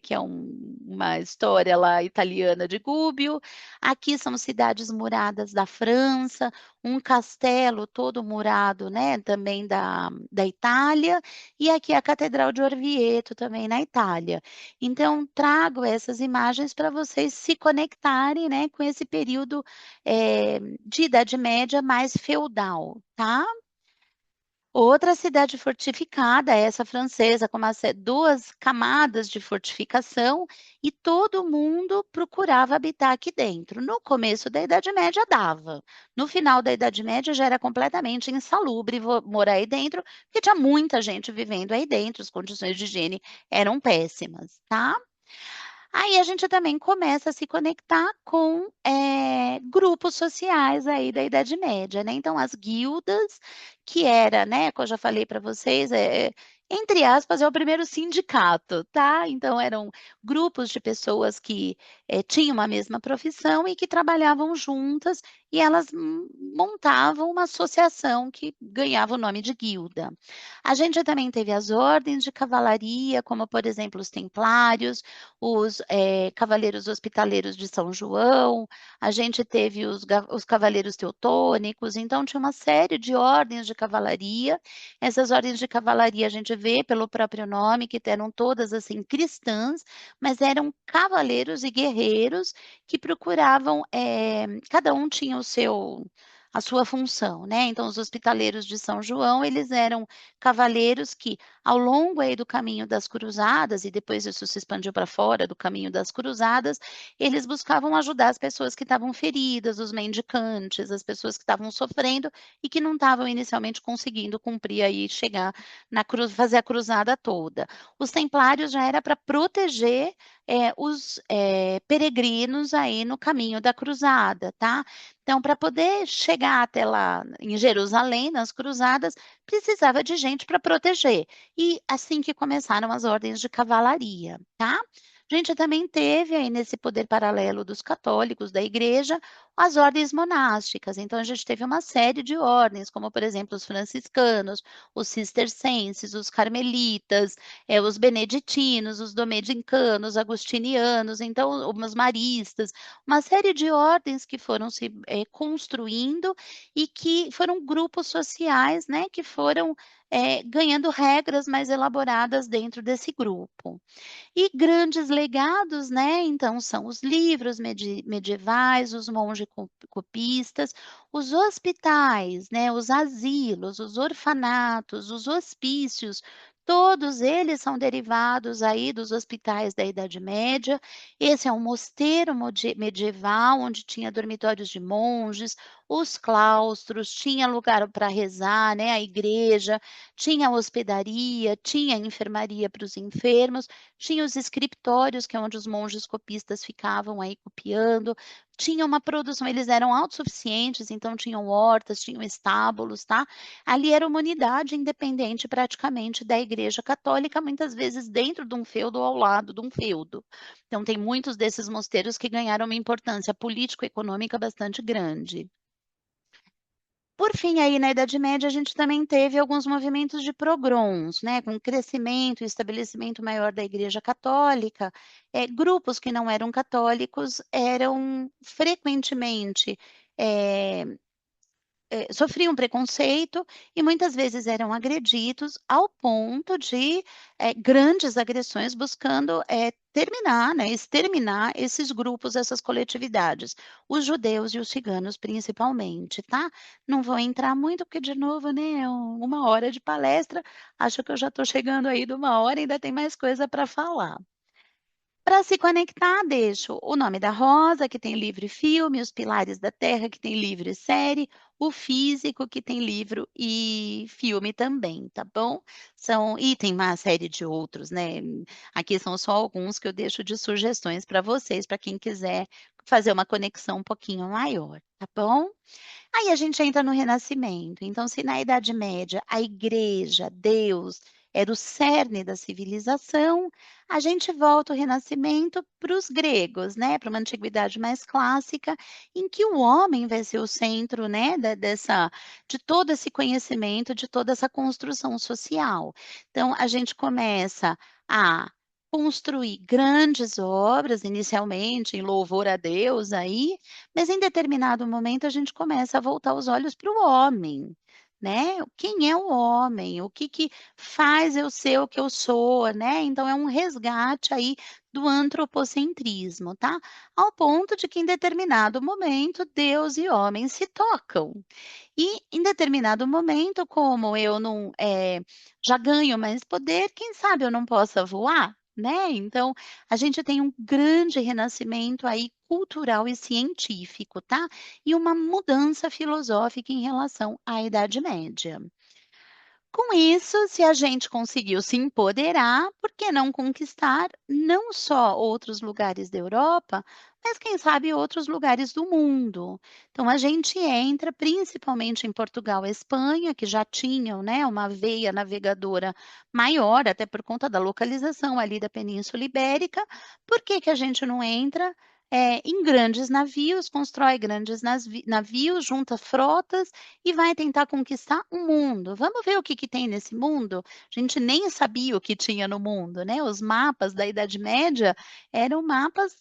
S1: que é uma história lá italiana de Gúbio. Aqui são cidades muradas da França, um castelo todo murado, né, também da Itália, e aqui a Catedral de Orvieto, também na Itália. Então, trago essas imagens para vocês se conectarem, né, com esse período, de Idade Média mais feudal, tá? Outra cidade fortificada, essa francesa, com umas 2 camadas de fortificação, e todo mundo procurava habitar aqui dentro. No começo da Idade Média dava, no final da Idade Média já era completamente insalubre morar aí dentro, porque tinha muita gente vivendo aí dentro, as condições de higiene eram péssimas, tá? Aí a gente também começa a se conectar com, grupos sociais aí da Idade Média, né, então as guildas, que era, né, que eu já falei para vocês, entre aspas, é o primeiro sindicato, tá, então eram grupos de pessoas que, tinham uma mesma profissão e que trabalhavam juntas, e elas montavam uma associação que ganhava o nome de guilda. A gente também teve as ordens de cavalaria, como por exemplo os templários, os, cavaleiros hospitaleiros de São João, a gente teve os cavaleiros teutônicos, então tinha uma série de ordens de cavalaria. Essas ordens de cavalaria a gente vê pelo próprio nome que eram todas, assim, cristãs, mas eram cavaleiros e guerreiros que procuravam, cada um tinha a sua função, né. Então os hospitaleiros de São João, eles eram cavaleiros que, ao longo aí do caminho das cruzadas, e depois isso se expandiu para fora do caminho das cruzadas, eles buscavam ajudar as pessoas que estavam feridas, os mendicantes, as pessoas que estavam sofrendo e que não estavam inicialmente conseguindo cumprir aí, chegar na cruz, fazer a cruzada toda. Os templários já era para proteger, os, peregrinos aí no caminho da cruzada, tá. Então, para poder chegar até lá em Jerusalém, nas cruzadas, precisava de gente para proteger. E assim que começaram as ordens de cavalaria, tá?
S2: A gente também teve aí nesse poder paralelo dos católicos, da igreja, as ordens monásticas. Então a gente teve uma série de ordens, como por exemplo os franciscanos, os cistercenses, os carmelitas, os beneditinos, os dominicanos, agostinianos, então os maristas, uma série de ordens que foram se construindo e que foram grupos sociais, né, que foram ganhando regras mais elaboradas dentro desse grupo. E grandes legados, né, então são os livros medievais, os monge copistas, os hospitais, né, os asilos, os orfanatos, os hospícios, todos eles são derivados aí dos hospitais da Idade Média. Esse é um mosteiro medieval, onde tinha dormitórios de monges, os claustros, tinha lugar para rezar, né, a igreja, tinha hospedaria, tinha enfermaria para os enfermos, tinha os escritórios, que é onde os monges copistas ficavam aí copiando, tinha uma produção, eles eram autossuficientes, então tinham hortas, tinham estábulos, tá. Ali era uma unidade independente praticamente da igreja católica, muitas vezes dentro de um feudo ou ao lado de um feudo. Então tem muitos desses mosteiros que ganharam uma importância político-econômica bastante grande. Por fim, aí na Idade Média, a gente também teve alguns movimentos de pogroms, né, com o crescimento e estabelecimento maior da Igreja Católica, grupos que não eram católicos eram frequentemente, eh sofriam preconceito e muitas vezes eram agredidos ao ponto de, grandes agressões buscando, terminar, né, exterminar esses grupos, essas coletividades, os judeus e os ciganos principalmente, tá. Não vou entrar muito porque de novo, né, é 1 hora de palestra, acho que eu já estou chegando aí de 1 hora, ainda tem mais coisa para falar. Para se conectar, deixo o Nome da Rosa, que tem livro e filme, Os Pilares da Terra, que tem livro e série, o Físico, que tem livro e filme também, tá bom? E tem uma série de outros, né? Aqui são só alguns que eu deixo de sugestões para vocês, para quem quiser fazer uma conexão um pouquinho maior, tá bom? Aí a gente entra no Renascimento. Então, se na Idade Média a igreja, Deus, era o cerne da civilização, a gente volta o Renascimento para os gregos, né, para uma antiguidade mais clássica, em que o homem vai ser o centro, né, de todo esse conhecimento, de toda essa construção social. Então, a gente começa a construir grandes obras, inicialmente em louvor a Deus aí, mas em determinado momento a gente começa a voltar os olhos para o homem, né. Quem é o homem? O que que faz eu ser o que eu sou, né. Então é um resgate aí do antropocentrismo, tá. Ao ponto de que em determinado momento Deus e homem se tocam. E em determinado momento, como eu não, já ganho mais poder, quem sabe eu não possa voar, né. Então, a gente tem um grande renascimento aí cultural e científico, tá. E uma mudança filosófica em relação à Idade Média. Com isso, se a gente conseguiu se empoderar, por que não conquistar não só outros lugares da Europa, mas quem sabe outros lugares do mundo? Então a gente entra principalmente em Portugal e Espanha, que já tinham, né, uma veia navegadora maior, até por conta da localização ali da Península Ibérica. Por que que a gente não entra, em grandes navios, constrói grandes navios, junta frotas e vai tentar conquistar o mundo. Vamos ver o que que tem nesse mundo? A gente nem sabia o que tinha no mundo, né, os mapas da Idade Média eram mapas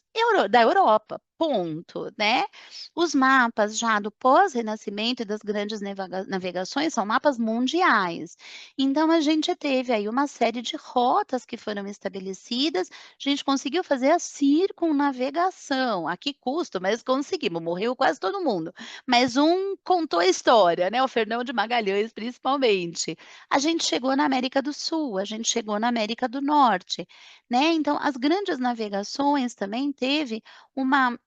S2: da Europa, ponto, né. Os mapas já do pós-Renascimento e das grandes navegações são mapas mundiais. Então a gente teve aí uma série de rotas que foram estabelecidas, a gente conseguiu fazer a circunnavegação, a que custo, mas conseguimos, morreu quase todo mundo. Mas um contou a história, né, o Fernão de Magalhães, principalmente. A gente chegou na América do Sul, a gente chegou na América do Norte, né, então as grandes navegações também teve uma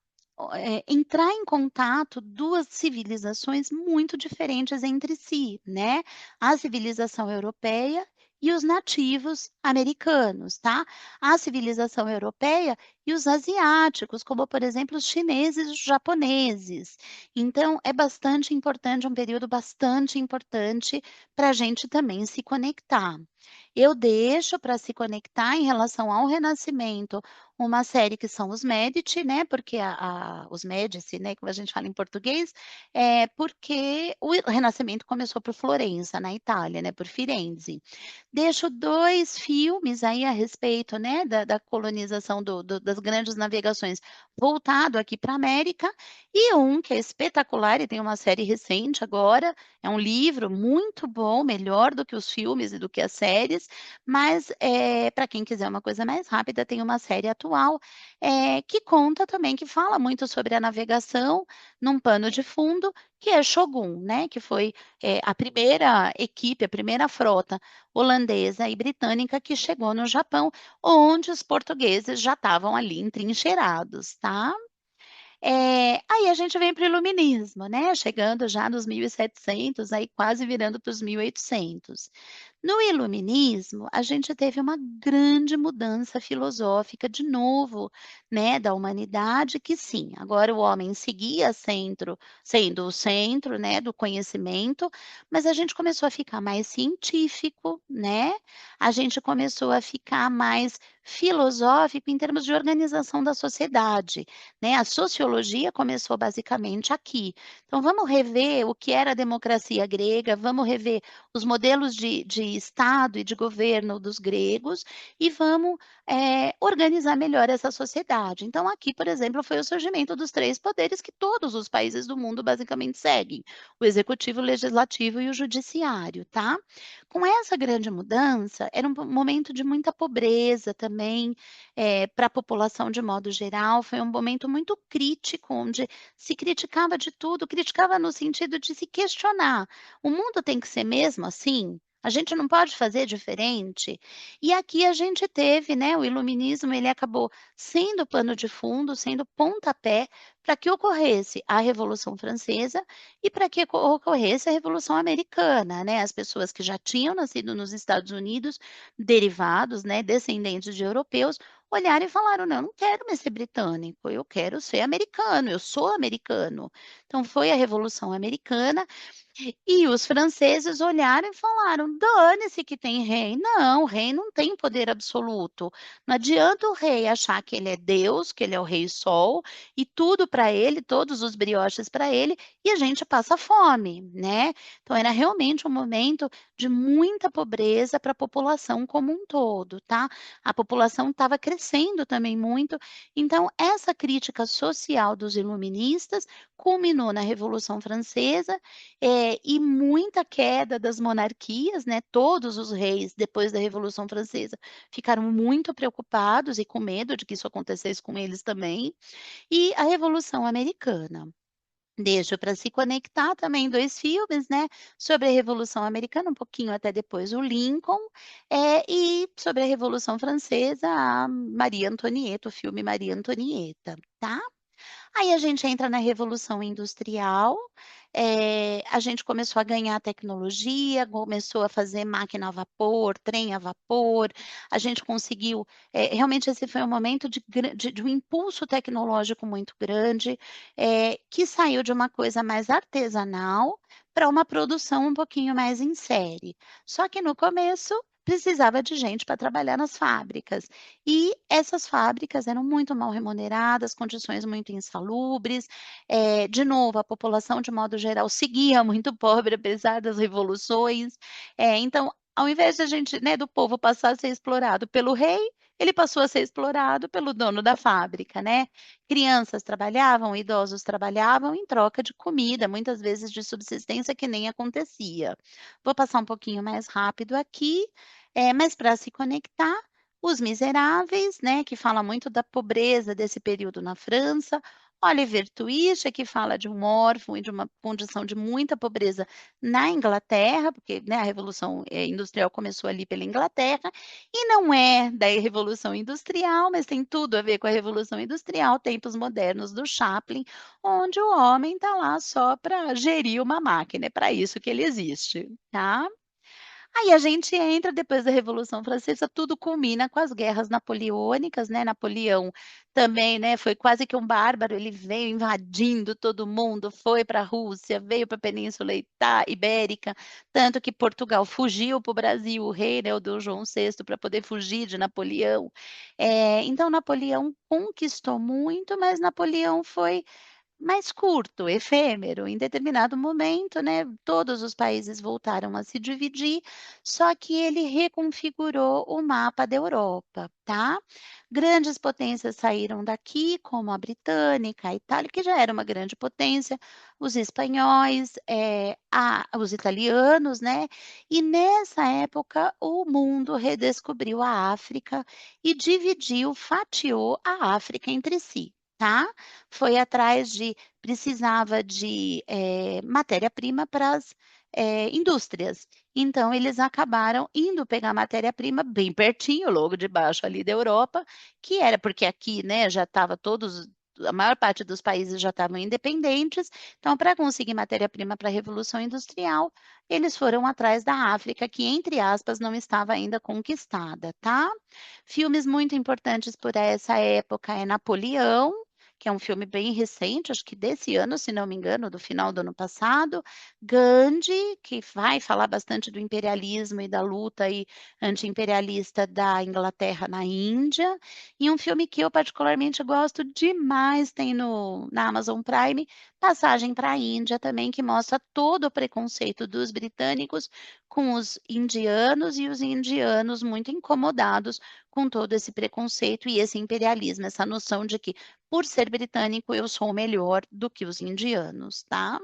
S2: entrar em contato 2 civilizações muito diferentes entre si, né, a civilização europeia e os nativos americanos, tá. A civilização europeia e os asiáticos, como por exemplo os chineses e os japoneses. Então, é bastante importante, é um período bastante importante para a gente também se conectar. Eu deixo para se conectar em relação ao Renascimento uma série que são os Medici, né, porque os Médici, né, como a gente fala em português, porque o Renascimento começou por Florença, na Itália, né, por Firenze. Deixo 2 filmes aí a respeito, né, da colonização das grandes navegações, voltado aqui para a América, e um que é espetacular e tem uma série recente agora, é um livro muito bom, melhor do que os filmes e do que as séries, mas, pra quem quiser uma coisa mais rápida, tem uma série atual, que conta também, que fala muito sobre a navegação num pano de fundo, que é Shogun, né, que foi, a primeira equipe, a primeira frota holandesa e britânica que chegou no Japão, onde os portugueses já estavam ali entrincheirados, tá. Aí a gente vem para o iluminismo, né, chegando já nos 1700, aí quase virando para os 1800. No iluminismo, a gente teve uma grande mudança filosófica de novo, né, da humanidade, que sim, agora o homem seguia sendo o centro, né, do conhecimento, mas a gente começou a ficar mais científico, né, a gente começou a ficar mais filosófico em termos de organização da sociedade, né, a sociologia começou basicamente aqui. Então vamos rever o que era a democracia grega, vamos rever os modelos de Estado e de governo dos gregos e vamos, organizar melhor essa sociedade. Então aqui, por exemplo, foi o surgimento dos 3 poderes que todos os países do mundo basicamente seguem, o executivo, o legislativo e o judiciário, tá. Com essa grande mudança, era um momento de muita pobreza também, para a população de modo geral, foi um momento muito crítico, onde se criticava de tudo, criticava no sentido de se questionar: "O mundo tem que ser mesmo assim? A gente não pode fazer diferente?". E aqui a gente teve, né, o iluminismo, ele acabou sendo pano de fundo, sendo pontapé para que ocorresse a Revolução Francesa e para que ocorresse a Revolução Americana, né. As pessoas que já tinham nascido nos Estados Unidos, derivados, né, descendentes de europeus, olharam e falaram: "Não, eu não quero mais ser britânico, eu quero ser americano, eu sou americano". Então foi a Revolução Americana e os franceses olharam e falaram: "Dane-se que tem rei, não, o rei não tem poder absoluto. Não adianta o rei achar que ele é Deus, que ele é o rei sol, e tudo para ele, todos os brioches para ele, e a gente passa fome", né. Então era realmente um momento de muita pobreza para a população como um todo, tá. A população estava crescendo também muito, então essa crítica social dos iluministas culminou na Revolução Francesa, e muita queda das monarquias, né, todos os reis, depois da Revolução Francesa, ficaram muito preocupados e com medo de que isso acontecesse com eles também, e a Revolução Americana. Deixo para se conectar também 2 filmes, né, sobre a Revolução Americana, um pouquinho até depois o Lincoln, e sobre a Revolução Francesa, a Maria Antonieta, o filme Maria Antonieta, tá? Aí a gente entra na revolução industrial, a gente começou a ganhar tecnologia, começou a fazer máquina a vapor, trem a vapor, a gente conseguiu, realmente esse foi um momento de um impulso tecnológico muito grande, que saiu de uma coisa mais artesanal para uma produção um pouquinho mais em série. Só que no começo precisava de gente para trabalhar nas fábricas. E essas fábricas eram muito mal remuneradas, condições muito insalubres, de novo, a população de modo geral seguia muito pobre apesar das revoluções, então, ao invés da gente, né, do povo passar a ser explorado pelo rei, ele passou a ser explorado pelo dono da fábrica, né. Crianças trabalhavam, idosos trabalhavam em troca de comida, muitas vezes de subsistência que nem acontecia. Vou passar um pouquinho mais rápido aqui, mas para se conectar, os Miseráveis, né, que fala muito da pobreza desse período na França. Oliver Twist, que fala de um órfão e de uma condição de muita pobreza na Inglaterra, porque, né, a Revolução, Industrial começou ali pela Inglaterra, e não é da Revolução Industrial, mas tem tudo a ver com a Revolução Industrial, tempos modernos do Chaplin, onde o homem está lá só para gerir uma máquina, é para isso que ele existe, tá? Aí a gente entra depois da Revolução Francesa, tudo culmina com as guerras napoleônicas, né, Napoleão também, né, foi quase que um bárbaro, ele veio invadindo todo mundo, foi para a Rússia, veio para a Península Ibérica, tanto que Portugal fugiu para o Brasil, o rei, né, o Dom João VI, para poder fugir de Napoleão. Então Napoleão conquistou muito, mas Napoleão foi mais curto, efêmero, em determinado momento, né, todos os países voltaram a se dividir, só que ele reconfigurou o mapa da Europa, tá? Grandes potências saíram daqui, como a britânica, a Itália, que já era uma grande potência, os espanhóis, os italianos, né? E nessa época o mundo redescobriu a África e dividiu, fatiou a África entre si. Tá? Foi atrás de precisava de matéria-prima para as indústrias. Então, eles acabaram indo pegar matéria-prima bem pertinho, logo debaixo ali da Europa, que era porque aqui, né, já estava todos, a maior parte dos países já estavam independentes, então, para conseguir matéria-prima para a Revolução Industrial, eles foram atrás da África, que, entre aspas, não estava ainda conquistada, tá? Filmes muito importantes por essa época é Napoleão, que é um filme bem recente, acho que desse ano, se não me engano, do final do ano passado. Gandhi, que vai falar bastante do imperialismo e da luta aí anti-imperialista da Inglaterra na Índia. E um filme que eu particularmente gosto demais, tem na Amazon Prime, Passagem para a Índia também, que mostra todo o preconceito dos britânicos com os indianos e os indianos muito incomodados com todo esse preconceito e esse imperialismo, essa noção de que por ser britânico, eu sou melhor do que os indianos, tá?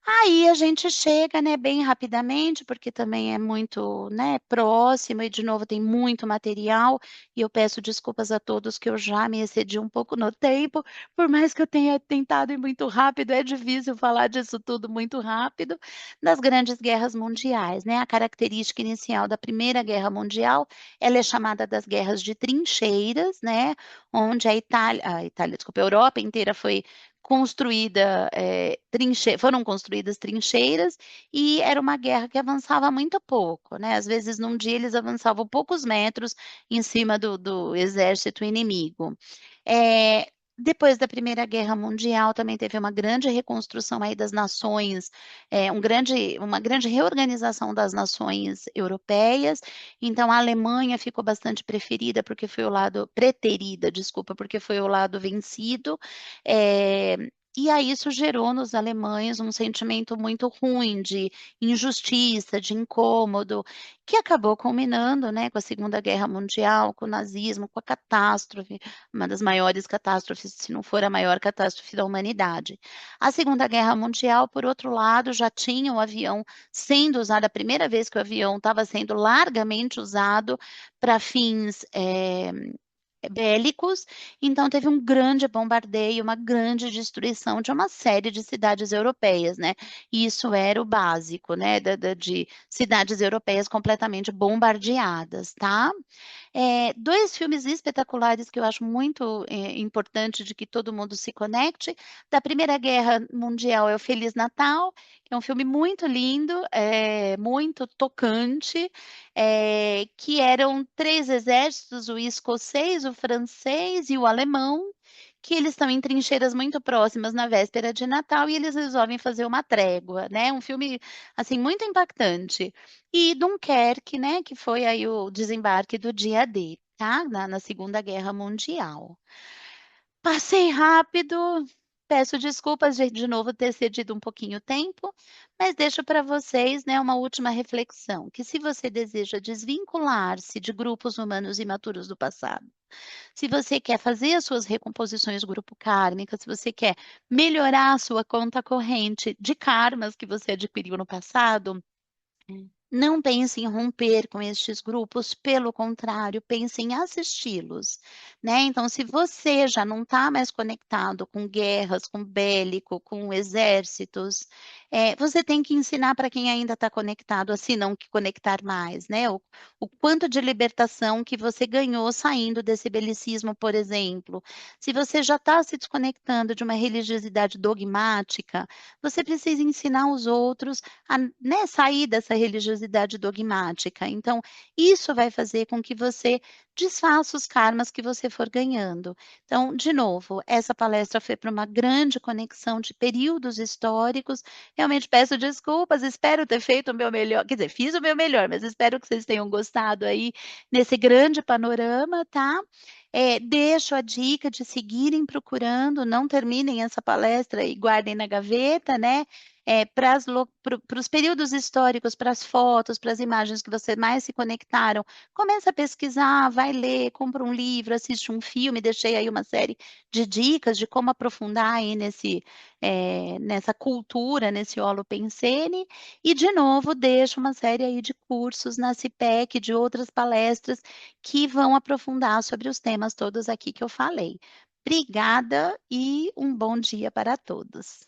S2: Aí a gente chega, né, bem rapidamente, porque também é muito, né, próximo e de novo tem muito material, e eu peço desculpas a todos que eu já me excedi um pouco no tempo, por mais que eu tenha tentado ir muito rápido, é difícil falar disso tudo muito rápido, das grandes guerras mundiais, né? A característica inicial da Primeira Guerra Mundial, ela é chamada das guerras de trincheiras, né? Onde desculpa, a Europa inteira foi construída, foram construídas trincheiras e era uma guerra que avançava muito pouco, né? Às vezes, num dia, eles avançavam poucos metros em cima do exército inimigo. É, depois da Primeira Guerra Mundial, também teve uma grande reconstrução aí das nações, uma grande reorganização das nações europeias. Então, a Alemanha ficou bastante preterida, desculpa, porque foi o lado vencido. É, e aí isso gerou nos alemães um sentimento muito ruim de injustiça, de incômodo, que acabou culminando, né, com a Segunda Guerra Mundial, com o nazismo, com a catástrofe, uma das maiores catástrofes, se não for a maior catástrofe da humanidade. A Segunda Guerra Mundial, por outro lado, já tinha o avião sendo usado, a primeira vez que o avião estava sendo largamente usado para fins bélicos, então teve um grande bombardeio, uma grande destruição de uma série de cidades europeias, né? E isso era o básico, né? De cidades europeias completamente bombardeadas, tá? Dois filmes espetaculares que eu acho muito importante de que todo mundo se conecte. Da Primeira Guerra Mundial é o Feliz Natal, que é um filme muito lindo, muito tocante, que eram três exércitos, o escocês, o francês e o alemão, que eles estão em trincheiras muito próximas na véspera de Natal e eles resolvem fazer uma trégua, né? Um filme assim muito impactante. E Dunkerque, né, que foi aí o desembarque do dia D, tá? Na Segunda Guerra Mundial. Passei rápido, peço desculpas de novo ter cedido um pouquinho o tempo, mas deixo para vocês, né, uma última reflexão, que se você deseja desvincular-se de grupos humanos imaturos do passado, se você quer fazer as suas recomposições grupo kármicas, se você quer melhorar a sua conta corrente de karmas que você adquiriu no passado, não pense em romper com estes grupos, pelo contrário, pense em assisti-los, né? Então, se você já não está mais conectado com guerras, com bélico, com exércitos, você tem que ensinar para quem ainda está conectado a se não que conectar mais, né? O quanto de libertação que você ganhou saindo desse belicismo, por exemplo. Se você já está se desconectando de uma religiosidade dogmática, você precisa ensinar os outros a, né, sair dessa religiosidade religiosidade dogmática. Então, isso vai fazer com que você desfaça os karmas que você for ganhando. Então, de novo, essa palestra foi para uma grande conexão de períodos históricos. Realmente peço desculpas, espero ter feito o meu melhor, quer dizer, fiz o meu melhor, mas espero que vocês tenham gostado aí nesse grande panorama, tá? Deixo a dica de seguirem procurando, não terminem essa palestra e guardem na gaveta, né? Para os períodos históricos, para as fotos, para as imagens que vocês mais se conectaram, começa a pesquisar, vai ler, compra um livro, assiste um filme, deixei aí uma série de dicas de como aprofundar aí nessa cultura, nesse Holopensene, e de novo deixo uma série aí de cursos na CIPEC, de outras palestras que vão aprofundar sobre os temas todos aqui que eu falei. Obrigada e um bom dia para todos.